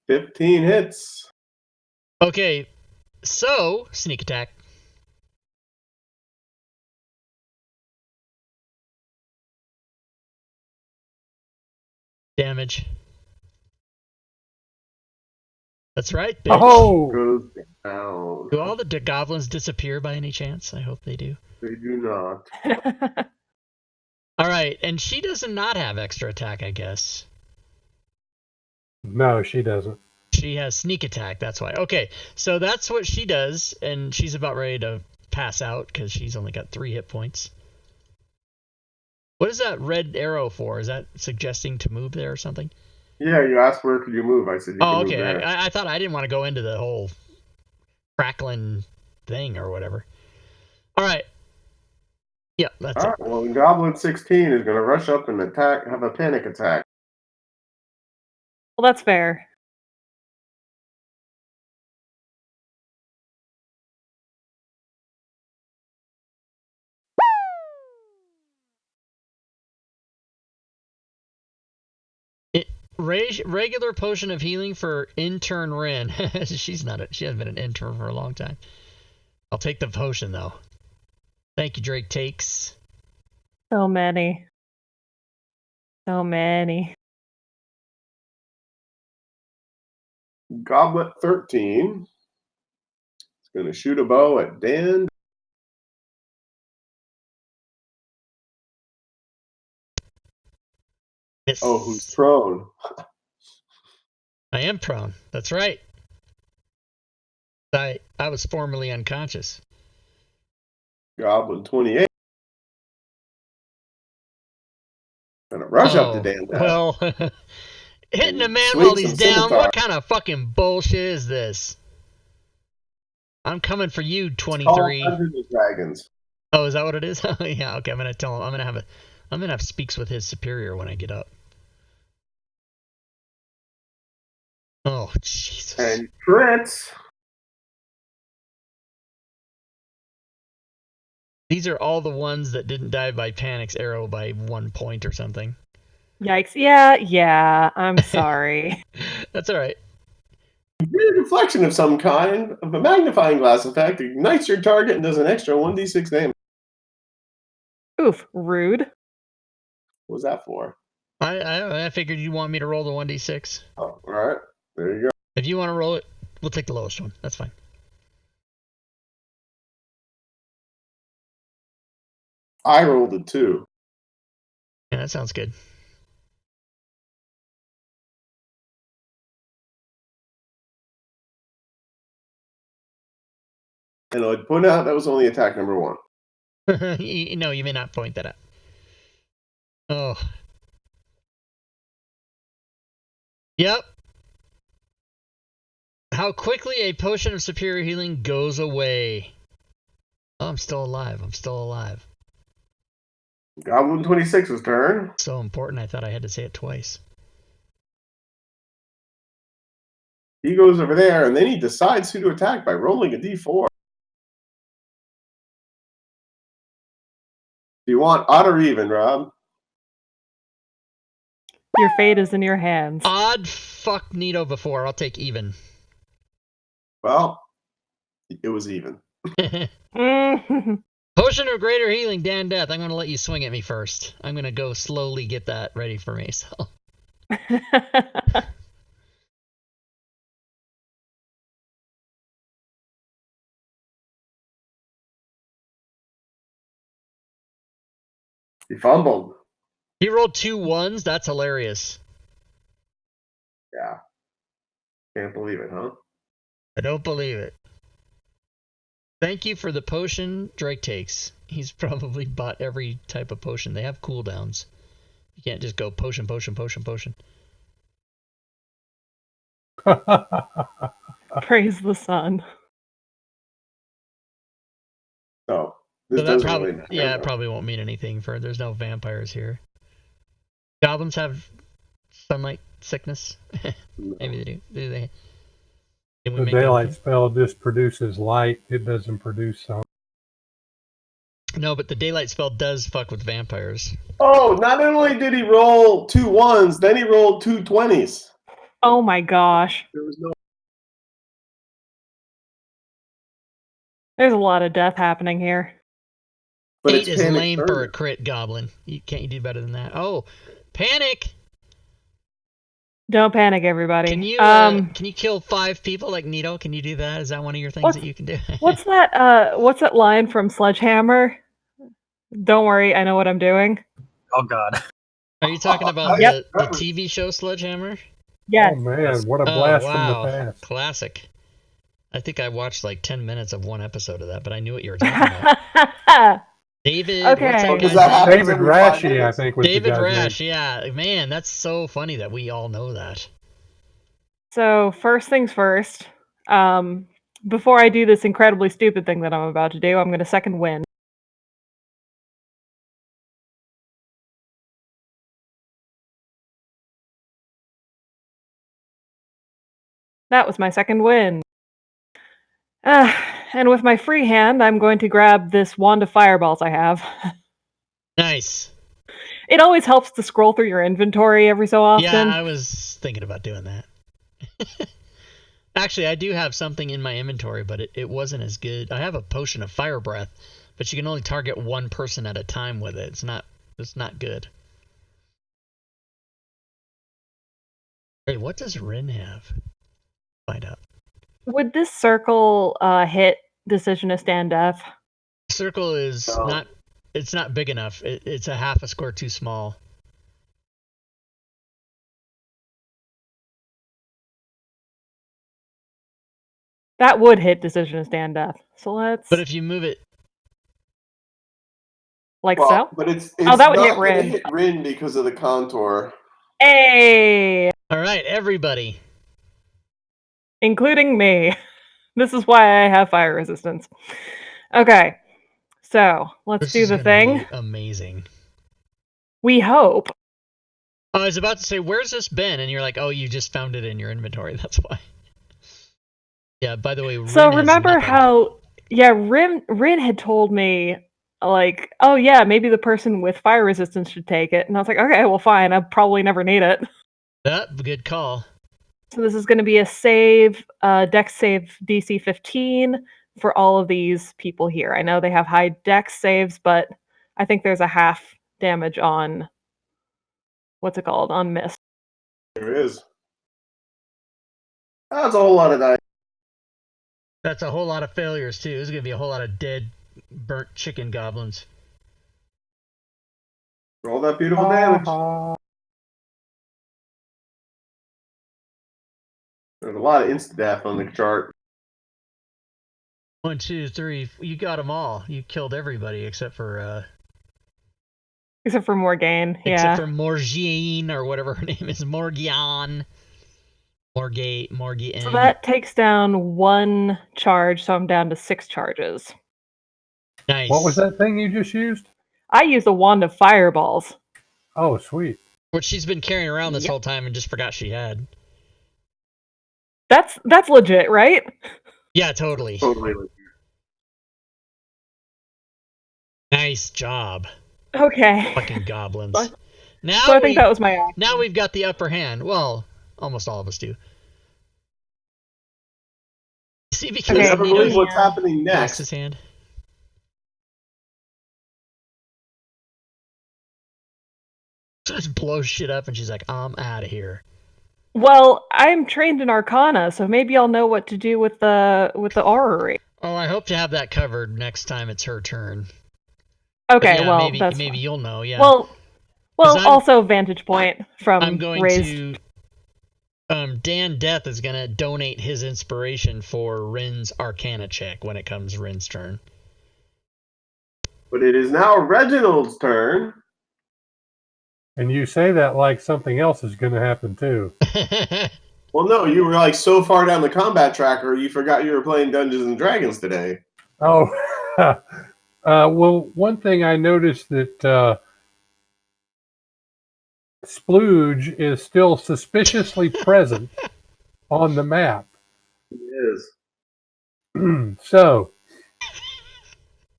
$15 hits. Okay, so sneak attack. Damage. That's right, bitch. Oh! Goes down. Do all the goblins disappear by any chance? I hope they do. They do not. All right, and she does not have extra attack, I guess. No, she doesn't. She has sneak attack, that's why. Okay, so that's what she does, and she's about ready to pass out because she's only got 3 hit points. What is that red arrow for? Is that suggesting to move there or something? Yeah, you asked where could you move. I said you Oh, can okay. move there. I thought I didn't want to go into the whole crackling thing or whatever. All right. Yep, that's All right, well, Goblin 16 is going to rush up and attack, have a panic attack. Well, that's fair. Regular potion of healing for intern Rin. She hasn't been an intern for a long time. I'll take the potion though. Thank you, Drake Takes. So many. So many. Goblet 13 is going to shoot a bow at Dan. Miss. Oh, who's prone? I am prone. That's right. I was formerly unconscious. Goblin 28. Going to rush up to Dan. Well, hitting a man Swing while he's some down. scimitar. What kind of fucking bullshit is this? I'm coming for you, Call 23. Dungeons and Dragons. Oh, is that what it is? Yeah. Okay. I'm gonna tell him. I'm gonna have speaks with his superior when I get up. Oh, Jesus. And crits. These are all the ones that didn't die by Panic's arrow by 1 point or something. Yikes. Yeah, I'm sorry. That's all right. Weird reflection of some kind of a magnifying glass effect ignites your target and does an extra 1d6 damage. Oof, rude. What was that for? I figured you want me to roll the 1d6. Oh, all right. There you go. If you want to roll it, we'll take the lowest one. That's fine. I rolled a 2. Yeah, that sounds good. And I'd point out that was only attack number 1. No, you may not point that out. Oh. Yep. How quickly a potion of superior healing goes away. Oh, I'm still alive. Goblin 26's turn. So important, I thought I had to say it twice. He goes over there, and then he decides who to attack by rolling a d4. Do you want odd or even, Rob? Your fate is in your hands. Odd fuck Nito before. I'll take even. Well, it was even. Mm. Potion of Greater Healing, Dan Death. I'm going to let you swing at me first. I'm going to go slowly get that ready for me. So He fumbled. he rolled 2 1s. That's hilarious. Yeah. Can't believe it, huh? I don't believe it. Thank you for the potion Drake takes. He's probably bought every type of potion. They have cooldowns. You can't just go potion, potion, potion, potion. Praise the sun. So, this So that doesn't probably, really matter. yeah, it probably won't mean anything for. There's no vampires here. Goblins have sunlight sickness. Maybe they do. Do they? Can we The make that daylight thing? spell just produces light. It doesn't produce sun. No, but the daylight spell does fuck with vampires. Oh, not only did he roll 2 1s, then he rolled 2 20s. Oh my gosh. There was no. There's a lot of death happening here. But 8 it's is Panic's lame turn. for a crit goblin. Can't you do better than that? Oh, panic! Don't panic, everybody. Can you kill 5 people like Nito? Can you do that? Is that one of your things What's- that you can do? What's that line from Sledgehammer? Don't worry, I know what I'm doing. Oh God. Are you talking about Yep. the TV show Sledgehammer? Yes. Oh man, what a Oh, blast wow. from the past! Classic. I think I watched like 10 minutes of one episode of that, but I knew what you were talking about. David, Okay. what's that Does guy's that name? happen? David every 5 Rashi, I minutes. think, was David the guy's Rash, name. yeah. Man, that's so funny that we all know that. So first things first, before I do this incredibly stupid thing that I'm about to do, I'm going to second win. That was my second win. And with my free hand, I'm going to grab this wand of fireballs I have. Nice. It always helps to scroll through your inventory every so often. Yeah, I was thinking about doing that. Actually, I do have something in my inventory, but it wasn't as good. I have a potion of fire breath, but you can only target one person at a time with it. It's not good. Wait, what does Rin have? Find out. Would this circle hit Decision of Stand Death? Circle is No. it's not big enough. It's a half a square too small. That would hit Decision of Stand Death. So let's... But if you move it, like Well, so? but it's Oh, that would not hit gonna Rin. hit Rin because of the contour. Hey! all right, everybody. Including me. This is why I have fire resistance. Okay. So, let's This do is the gonna thing. be amazing. We hope. I was about to say, where's this been? And you're like, oh, you just found it in your inventory. That's why. Yeah, by the way, Rin So has remember nothing. how... Yeah, Rin had told me, like, oh yeah, maybe the person with fire resistance should take it. And I was like, okay, well fine, I'll probably never need it. Good call. So this is going to be a save, dex save DC 15 for all of these people here. I know they have high dex saves, but I think there's a half damage on, what's it called, on miss. There is. That's a whole lot of dice. That's a whole lot of failures, too. There's going to be a whole lot of dead, burnt chicken goblins. Roll that beautiful damage. There's a lot of insta-death on the chart. 1, 2, 3. You got them all. You killed everybody except for Except for Morgaine, yeah. except for Morgiane or whatever her name is. Morgiane. Morgiane. So that takes down 1 charge, so I'm down to 6 charges. Nice. What was that thing you just used? I used a wand of fireballs. Oh, sweet. Which she's been carrying around this Yep. whole time and just forgot she had. That's legit, right? Yeah, totally. Totally. Nice job, Okay. fucking goblins. So- Now So I think that was my act. now we've got the upper hand. Well, almost all of us do. See, because Okay, Never Nito- believe what's happening lost next. his hand. Just blows shit up, and she's like, "I'm out of here." Well, I'm trained in Arcana, so maybe I'll know what to do with the orrery. Oh, I hope to have that covered next time it's her turn. But Okay, yeah, well, maybe that's maybe fine. you'll know. Yeah. Well, 'Cause I'm- also vantage point from I'm going raised. to. Dan Death is gonna donate his inspiration for Rin's Arcana check when it comes Rin's turn. But it is now Reginald's turn. And you say that like something else is going to happen too. Well, no, you were like so far down the combat tracker, you forgot you were playing Dungeons and Dragons today. Oh, well, one thing I noticed that Splooge is still suspiciously present on the map. It is. So,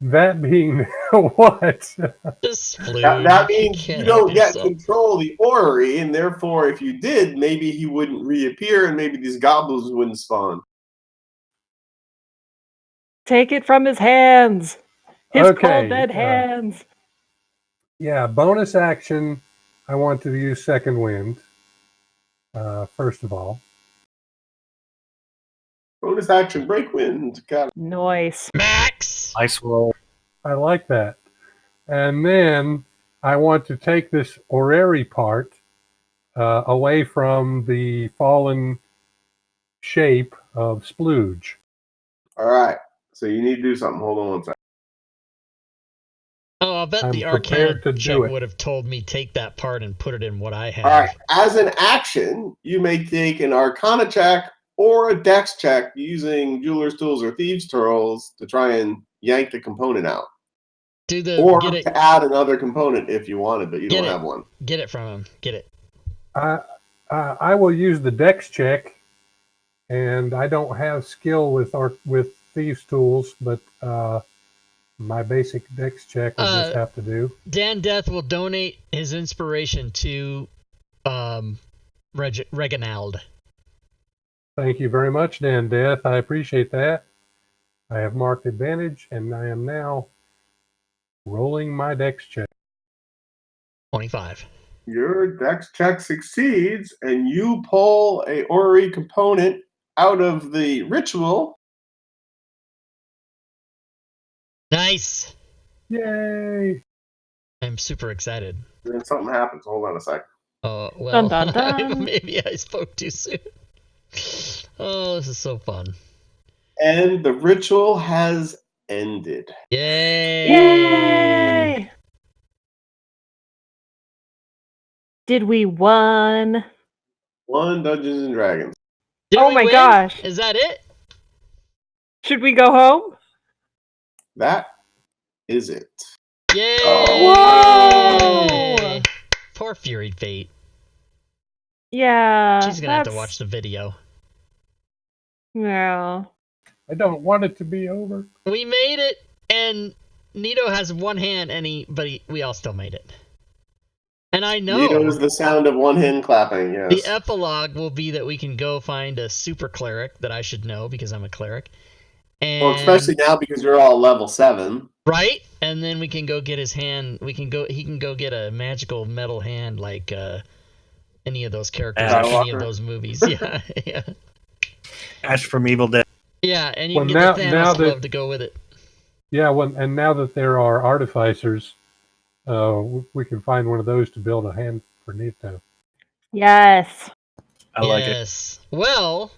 that being what? Just That means you don't get yourself. control of the orrery, and therefore, if you did, maybe he wouldn't reappear, and maybe these goblins wouldn't spawn. Take it from his hands. His Okay, cold dead hands. Yeah, bonus action. I want to use Second Wind, first of all. Bonus action, break wind. Got it. Nice. Max. Ice roll. I like that. And then I want to take this orrery part away from the fallen shape of Splooge. All right. So you need to do something. Hold on one second. Oh, I bet I'm the prepared Arcana to check do it. would have told me take that part and put it in what I have. All right. As an action, you may take an Arcana check or a Dex check using Jeweler's Tools or Thieves' Tools to try and yank the component out. Do the Or get it to add another component if you wanted, but you Get don't it. have one. get it from him. Get it. I will use the Dex check, and I don't have skill with Thieves' Tools, but my basic Dex check will just have to do. Dan Death will donate his inspiration to Reginald. Thank you very much, Dan Death. I appreciate that. I have marked advantage, and I am now rolling my Dex check. 25. Your Dex check succeeds, and you pull a orrery component out of the ritual. Nice. Yay! I'm super excited. And then something happens. Hold on a second. Oh, well, Dun, dun, dun. maybe I spoke too soon. Oh, this is so fun. And the ritual has ended. Yay! Yay! Did we won? One Dungeons and Dragons. Did Oh we my win? gosh. Is that it? Should we go home? That is it. Yay! Whoa! Poor Fury Fate. Yeah. She's gonna have to that's- watch the video. Yeah. I don't want it to be over. We made it, and Nito has one hand, but we all still made it. And I know Nito is the sound of one hand clapping, yes. the epilogue will be that we can go find a super cleric that I should know because I'm a cleric. And, Well, especially now because you're all level 7. right, and then we can go get his hand. He can go get a magical metal hand like any of those characters in any of Skywalker. those movies. Yeah, yeah, Ash from Evil Dead. yeah. And you Well, can now- get the now Thanos that- glove to go with it. Yeah, well, and now that there are artificers, we can find one of those to build a hand for Nito. Yes. I like it. Yes. Well,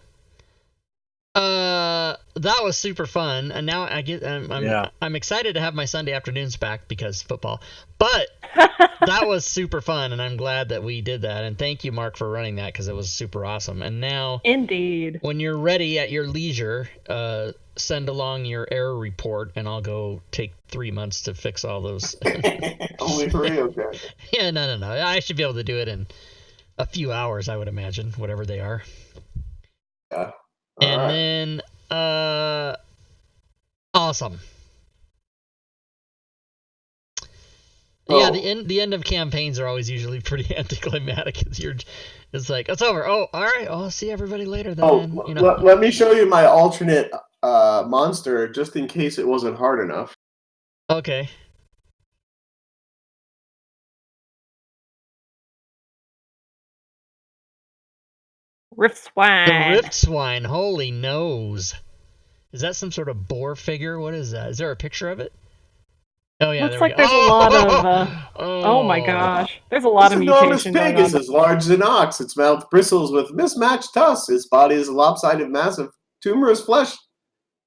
that was super fun, and now I'm excited to have my Sunday afternoons back because football. But that was super fun, and I'm glad that we did that. And thank you, Mark, for running that because it was super awesome. And now, Indeed. when you're ready at your leisure, send along your error report, and I'll go take 3 months to fix all those. Only 3? Okay. Yeah, no. I should be able to do it in a few hours, I would imagine, whatever they are. Yeah. All And right. then, awesome. Yeah, So- the end of campaigns are always usually pretty anticlimactic. It's like, it's over. Oh, all right. I'll see everybody later then. You know. let me show you my alternate monster, just in case it wasn't hard enough. Okay. Rift The Swine. Rift Swine. Holy nose. Is that some sort of boar figure? What is that? Is there a picture of it? Oh yeah. Looks there we like go. there's a lot of. Oh my gosh, there's a lot This of enormous mutation pig going is on. as large as an ox. Its mouth bristles with mismatched tusks. Its body is a lopsided mass of tumorous flesh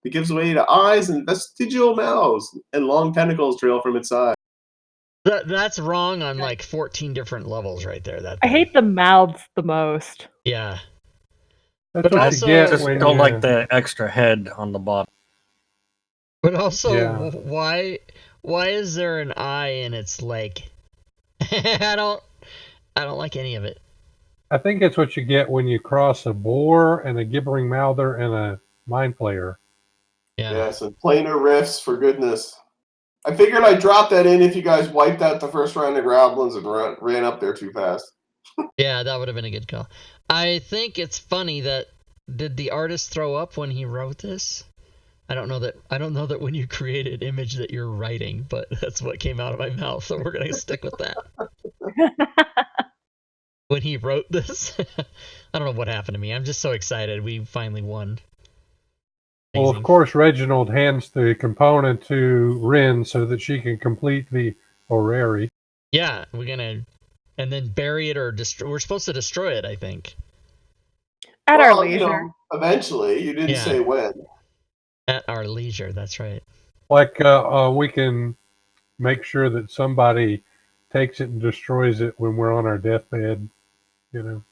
that gives way to eyes and vestigial mouths, and long tentacles trail from its side. That's wrong on like 14 different levels right there. That I thing. hate the mouths the most. Yeah. That's But what also- you get Just when don't you, like the extra head on the bottom. But also, Yeah. why is there an eye in its leg? I don't like any of it. I think it's what you get when you cross a boar and a gibbering mouther and a mind flayer. Yeah. Yes, and planar riffs, for goodness. I figured I'd drop that in if you guys wiped out the first round of Groblins and ran up there too fast. Yeah, that would have been a good call. I think it's funny that did the artist throw up when he wrote this? I don't know that when you create an image that you're writing, but that's what came out of my mouth, so we're gonna stick with that. When he wrote this, I don't know what happened to me. I'm just so excited. We finally won. Well, Amazing. of course, Reginald hands the component to Rin so that she can complete the orrery. Yeah, and then bury it or destroy. We're supposed to destroy it, I think. At our Well, leisure. Eventually, you didn't Yeah. say when. At our leisure. That's right. Like we can make sure that somebody takes it and destroys it when we're on our deathbed, you know.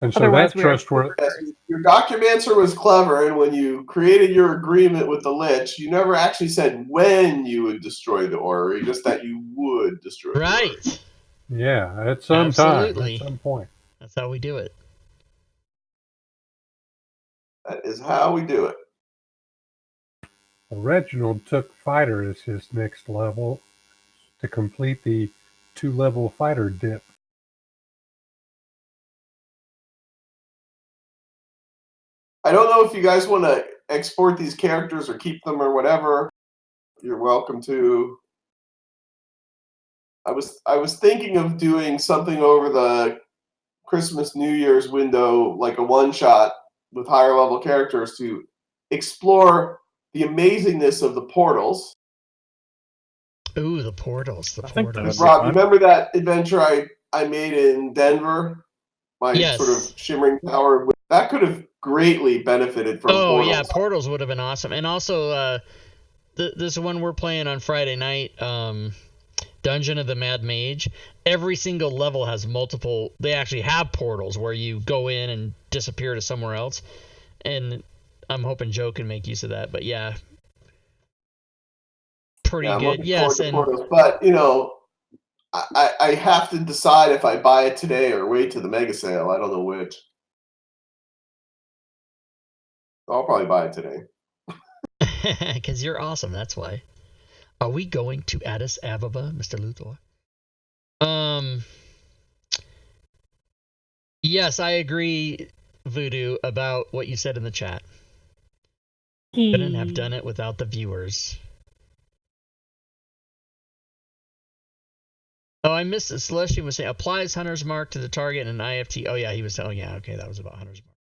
And so Otherwise, that's we are- trustworthy. Yes, your Documancer was clever, and when you created your agreement with the Lich, you never actually said when you would destroy the orrery, just that you would destroy the orrery. Right. Yeah, at some time, Absolutely. at some point. That's how we do it. That is how we do it. Reginald took fighter as his next level to complete the 2-level fighter dip. I don't know if you guys want to export these characters or keep them or whatever. You're welcome to. I was thinking of doing something over the Christmas New Year's window, like a one shot with higher level characters to explore the amazingness of the portals. Ooh, the portals. The I think that portals. would be Rob, fun. you remember that adventure I made in Denver? My Yes. sort of shimmering tower. That could have greatly benefited from Oh portals. yeah, portals would have been awesome. And also, this one we're playing on Friday night, Dungeon of the Mad Mage. Every single level has multiple. They actually have portals where you go in and disappear to somewhere else. And I'm hoping Joe can make use of that. But yeah, pretty Yeah, I'm good. looking Yes, forward to and portals. But I have to decide if I buy it today or wait to the mega sale. I don't know which. I'll probably buy it today. because you're awesome. That's why. Are we going to Addis Ababa, Mr. Luthor? Yes, I agree, Voodoo, about what you said in the chat. Couldn't have done it without the viewers. Oh, I missed it. Celestian was saying applies Hunter's Mark to the target and IFT. Oh yeah, he was saying. Oh yeah, okay, that was about Hunter's Mark.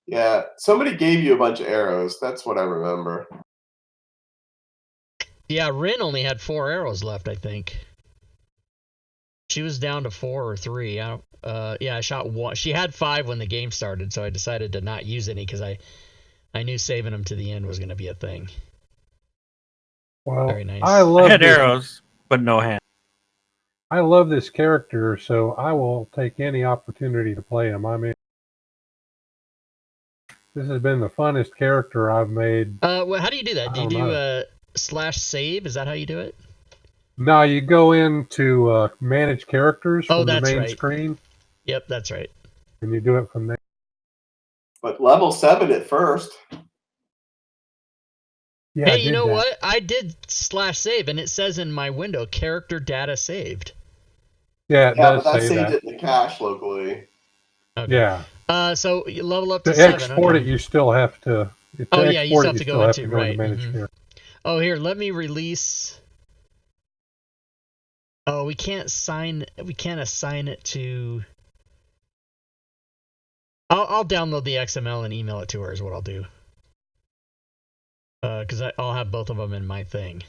Yeah, somebody gave you a bunch of arrows. That's what I remember. Yeah, Rin only had 4 arrows left, I think. She was down to 4 or 3. Yeah, I shot 1. She had 5 when the game started, so I decided to not use any because I knew saving them to the end was going to be a thing. Well, Very nice. I I love had this, arrows, but no hand. I love this character, so I will take any opportunity to play him. I mean, This has been the funnest character I've made. Well, how do you do that? I Do you don't do know. /save? Is that how you do it? No, you go into manage characters Oh, from the that's main right. screen, Yep, that's right. and you do it from there. But level 7 at first. Yeah, Hey, I you did know that. what? I did /save, and it says in my window, character data saved. Yeah, it Yeah, does but that say saved that. it in the cache locally. Okay. Yeah. So you level up To to 7. export Okay. it, you still have to. To Oh, yeah, you export still it, have to go still have into, to go right. into manage character. Oh, here, let me release. Oh, we can't assign it to. I'll download the XML and email it to her is what I'll do. Because I'll have both of them in my thing.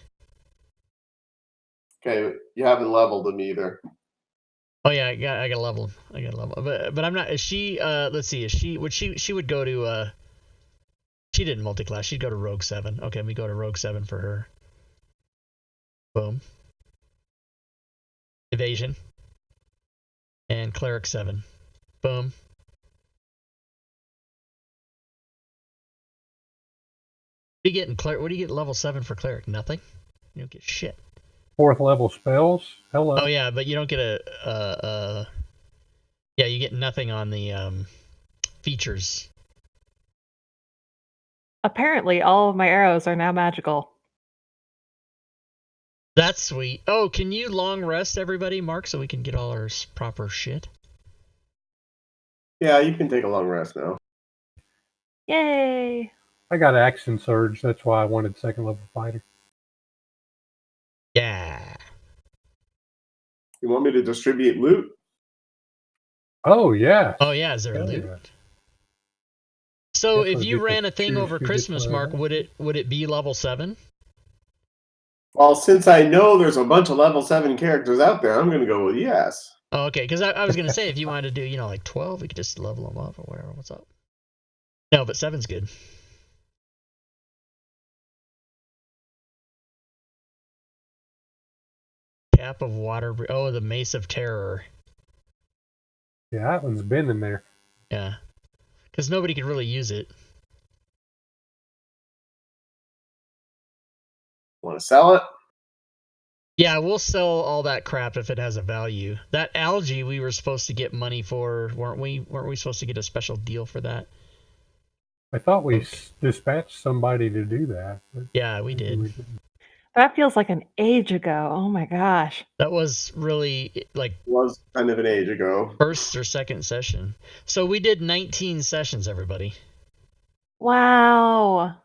Okay, you haven't leveled them either. Oh yeah, I got to level them. I got to level. But I'm not. Is she? Let's see. Is she? Would she would go to? She didn't multi-class. She'd go to Rogue 7. Okay, we go to Rogue 7 for her. Boom. Evasion. And Cleric 7. Boom. What do you get in Cleric? What do you get level 7 for Cleric? Nothing? You don't get shit. 4th level spells. Hello. Oh yeah, but you don't get yeah, you get nothing on the features. Apparently, all of my arrows are now magical. That's sweet. Oh, can you long rest everybody, Mark, so we can get all our proper shit? Yeah, you can take a long rest now. Yay! I got action surge. That's why I wanted 2nd level fighter. Yeah. You want me to distribute loot? Oh yeah. Oh yeah, is there Hell loot? yeah. So Guess if I'll you get ran to a thing choose over who gets Christmas, what I Mark, want. would it be level 7? Well, since I know there's a bunch of level 7 characters out there, I'm going to go with yes. Oh, okay, because I was gonna say if you wanted to do like 12, we could just level them up or whatever. What's up? No, but 7's good. Cap of Water. Oh, the Mace of Terror. Yeah, that one's been in there. Yeah, because nobody could really use it. Want to sell it? Yeah, we'll sell all that crap if it has a value. That algae we were supposed to get money for, weren't we? Weren't we supposed to get a special deal for that? I thought we Okay. dispatched somebody to do that. But Yeah, we maybe did. we didn't. That feels like an age ago. Oh my gosh. That was really like Was kind of an age ago. first or second session. So we did 19 sessions, everybody. Wow.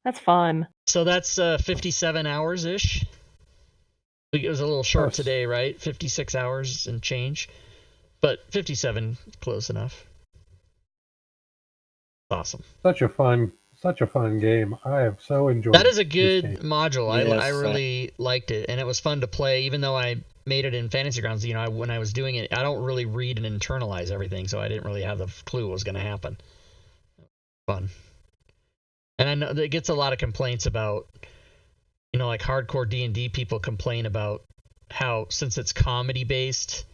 That's fun. So that's 57 hours ish. It was a little short Yes. today, right? 56 hours and change, but 57 close enough. Awesome. Such a fun game. I have so enjoyed. That is a this good game. module. Yes, I really liked it, and it was fun to play. Even though I made it in Fantasy Grounds, when I was doing it, I don't really read and internalize everything, so I didn't really have the clue what was going to happen. Fun. And I know that it gets a lot of complaints about, like hardcore D&D people complain about how since it's comedy based,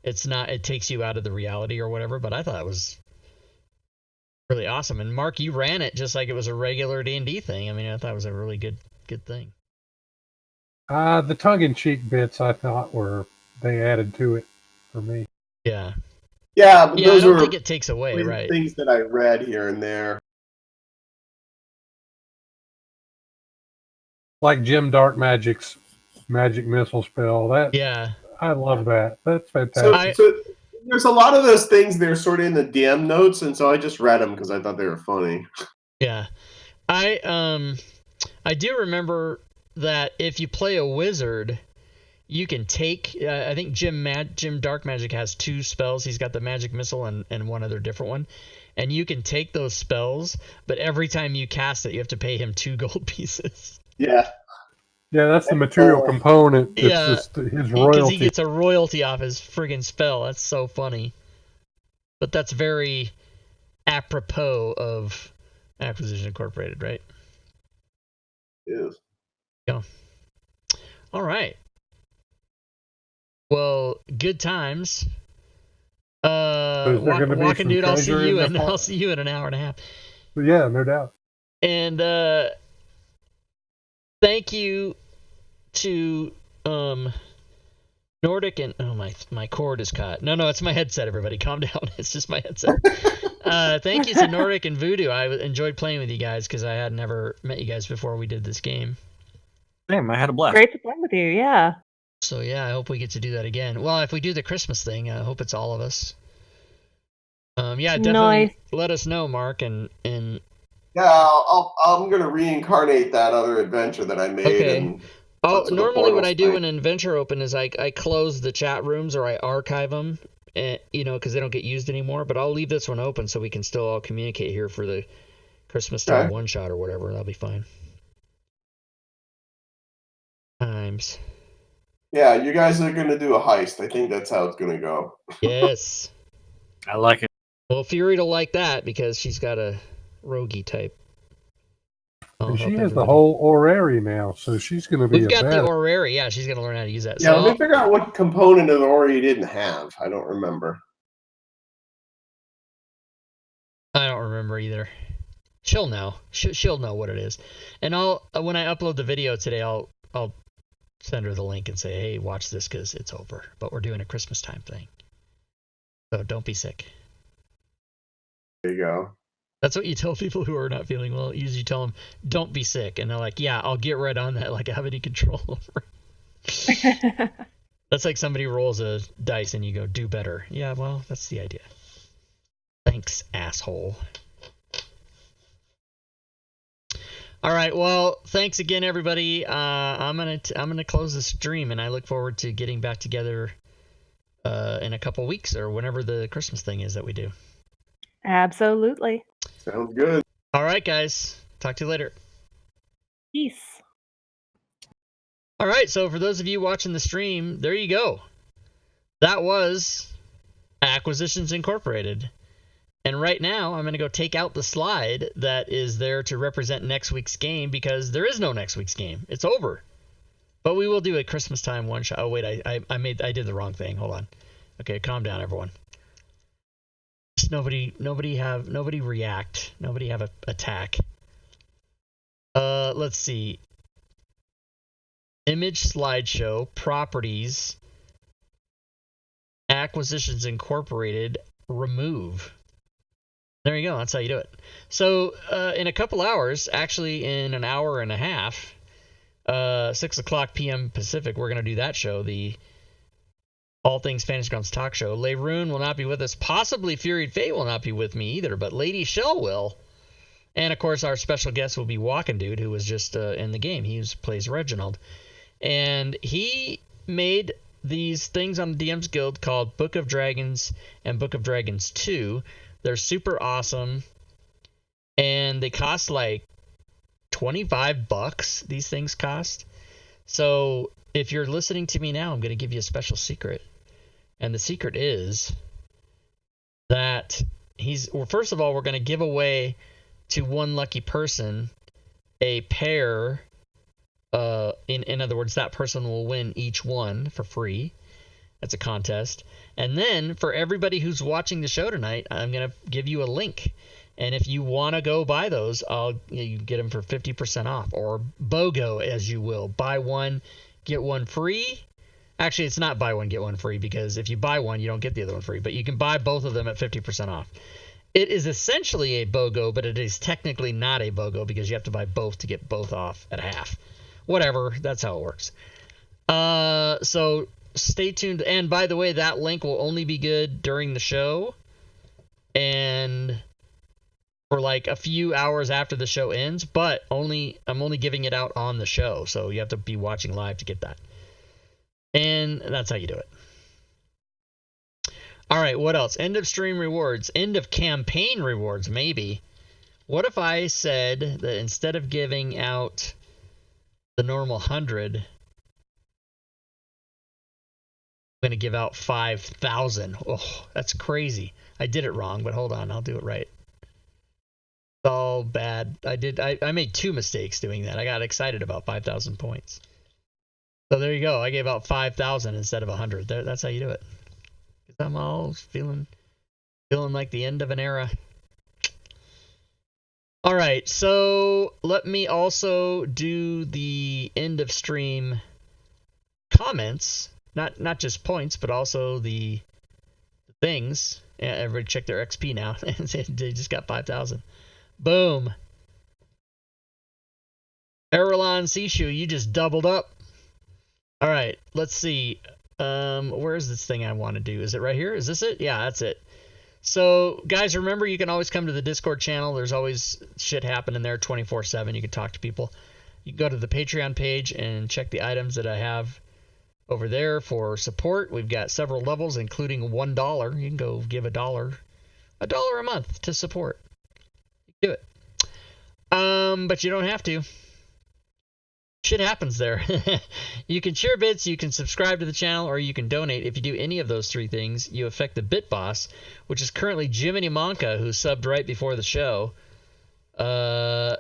it takes you out of the reality or whatever. But I thought it was really awesome. And Mark, you ran it just like it was a regular D&D thing. I mean, I thought it was a really good thing. The tongue-in-cheek bits I thought they added to it for me. Yeah. Yeah, but Yeah, I those don't were think it takes away, right? things that I read here and there. Like Jim Dark Magic's magic missile spell. Yeah. I love that. That's fantastic. So there's a lot of those things they're sort of in the DM notes, and so I just read them because I thought they were funny. Yeah. I do remember that if you play a wizard, you can take. I think Jim Dark Magic has 2 spells. He's got the magic missile and one other different one, and you can take those spells. But every time you cast it, you have to pay him 2 gold pieces. Yeah. Yeah, that's the material component. It's Yeah, just his Because royalty. he gets a royalty off his friggin' spell. That's so funny. But that's very apropos of Acquisition Incorporated, right? It is. All right. Well, good is there gonna be Walking some Dude, I'll treasure in the see you in an hour and a half. Yeah, no doubt. And thank you to Nordic and my cord is caught. No, it's my headset. Everybody, calm down. It's just my headset. Thank you to Nordic and Voodoo. I enjoyed playing with you guys because I had never met you guys before we did this game. Damn, I had a blast. Great to play with you. Yeah. So yeah, I hope we get to do that again. Well, if we do the Christmas thing, I hope it's all of us. Yeah, definitely Nice. let us know, Mark, and Yeah, I'm gonna reincarnate that other adventure that I made. Okay. And normally what I do when an adventure open is I close the chat rooms or I archive them, because they don't get used anymore. But I'll leave this one open so we can still all communicate here for the Christmas time one shot or whatever. That'll be fine. Times. Yeah, you guys are gonna do a heist. I think that's how it's gonna go. Yes. I like it. Well, Fury will like that because she's got a roguey type. And she has the whole orrery now, so she's going to be We've got bad. the orrery. Yeah, she's going to learn how to use that. Yeah, let me figure out what component of the orrery you didn't have. I don't remember. I don't remember either. She'll know. She'll know what it is. And when I upload the video today, I'll send her the link and say, hey, watch this because it's over. But we're doing a Christmas time thing. So don't be sick. There you go. That's what you tell people who are not feeling well. You usually tell them, don't be sick. And they're like, yeah, I'll get right on that. Like I have any control over it. That's like somebody rolls a dice and you go, do better. Yeah, well, that's the idea. Thanks, asshole. All right, well, thanks again, everybody. I'm gonna close the stream, and I look forward to getting back together in a couple weeks or whenever the Christmas thing is that we do. Absolutely. Sounds good. All right, guys. Talk to you later. Peace. All right, so for those of you watching the stream, there you go. That was Acquisitions Incorporated. And right now, I'm going to go take out the slide that is there to represent next week's game because there is no next week's game. It's over. But we will do a Christmas time one shot. Oh, wait, I did the wrong thing. Hold on. Okay, calm down, everyone. Just nobody react. Nobody have a attack. Let's see. Image slideshow, properties, Acquisitions Incorporated, remove. There you go. That's how you do it. So in a couple hours, actually in an hour and a half, 6 o'clock p.m. Pacific, we're going to do that show, the All Things Fantasy Grounds talk show. Leroon will not be with us. Possibly Fury and Fate will not be with me either, but Lady Shell will. And, of course, our special guest will be Walking Dude, who was just in the game. He plays Reginald. And he made these things on the DM's Guild called Book of Dragons and Book of Dragons 2. They're super awesome. And they cost like $25, these things cost. So if you're listening to me now, I'm going to give you a special secret. And the secret is that first of all, we're going to give away to one lucky person a pair. In other words, that person will win each one for free. That's a contest. And then for everybody who's watching the show tonight, I'm going to give you a link. And if you want to go buy those, you can get them for 50% off, or BOGO, as you will. Buy one, get one free. Actually, it's not buy one, get one free, because if you buy one, you don't get the other one free. But you can buy both of them at 50% off. It is essentially a BOGO, but it is technically not a BOGO because you have to buy both to get both off at half. Whatever, that's how it works. So stay tuned. And by the way, that link will only be good during the show and for like a few hours after the show ends, but I'm only giving it out on the show, so you have to be watching live to get that. And that's how you do it. All right, what else? End of stream rewards, end of campaign rewards, maybe. What if I said that instead of giving out the normal 100, I'm going to give out 5,000. Oh, that's crazy. I did it wrong, but hold on, I'll do it right. It's all bad. I made 2 mistakes doing that. I got excited about 5,000 points. So there you go. I gave out 5,000 instead of 100. That's how you do it. Because I'm all feeling like the end of an era. All right, so let me also do the end of stream comments, not just points, but also the things. Yeah, everybody check their XP now. They just got 5,000. Boom. Erelon Sishu, you just doubled up. All right, let's see. Where is this thing I want to do? Is it right here? Is this it? Yeah, that's it. So, guys, remember, you can always come to the Discord channel. There's always shit happening there 24/7. You can talk to people. You can go to the Patreon page and check the items that I have over there for support. We've got several levels, including $1. You can go give $1 a month to support. Do it. But you don't have to. Shit happens there. You can share bits, you can subscribe to the channel, or you can donate. If you do any of those three things, you affect the Bit Boss, which is currently Jiminy Monka, who subbed right before the show. And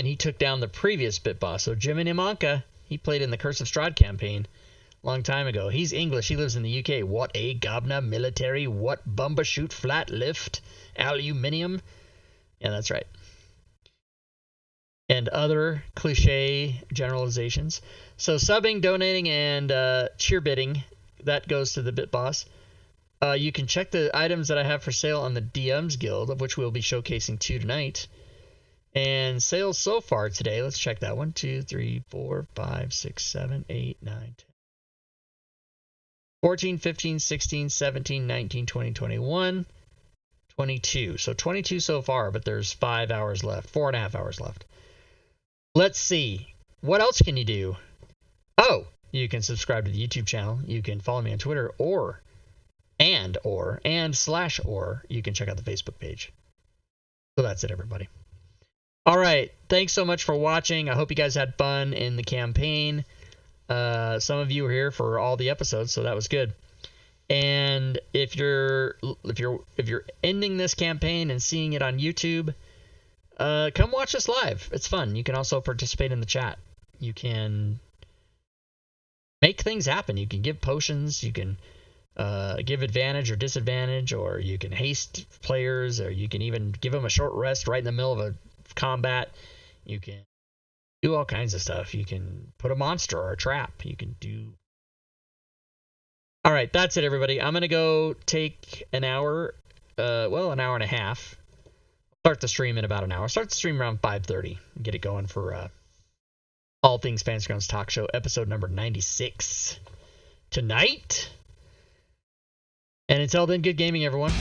he took down the previous Bit Boss. So Jiminy Monka, he played in the Curse of Strahd campaign a long time ago. He's English. He lives in the UK. What a gobna military. What bumbershoot flat lift aluminium. Yeah, that's right. And other cliche generalizations. So subbing, donating, and cheer bidding, that goes to the Bit Boss. You can check the items that I have for sale on the DMs Guild, of which we'll be showcasing 2 tonight. And sales so far today, let's check that. 1, 2, 3, 4, 5, 6, 7, 8, 9, 10. 14, 15, 16, 17, 19, 20, 21, 22. So 22 so far, but there's 5 hours left, 4.5 hours left. Let's see. What else can you do? Oh, you can subscribe to the YouTube channel. You can follow me on Twitter, or you can check out the Facebook page. So that's it, everybody. All right. Thanks so much for watching. I hope you guys had fun in the campaign. Some of you were here for all the episodes, so that was good. And if you're ending this campaign and seeing it on YouTube, come watch us live. It's fun. You can also participate in the chat. You can make things happen. You can give potions. You can give advantage or disadvantage, or you can haste players, or you can even give them a short rest right in the middle of a combat. You can do all kinds of stuff. You can put a monster or a trap. You can do... All right, that's it, everybody. I'm going to go take an hour, an hour and a half. Start the stream in about an hour. Start the stream around 5:30. Get it going for All Things Fantasy Grounds Talk Show, episode number 96 tonight. And until then, good gaming, everyone.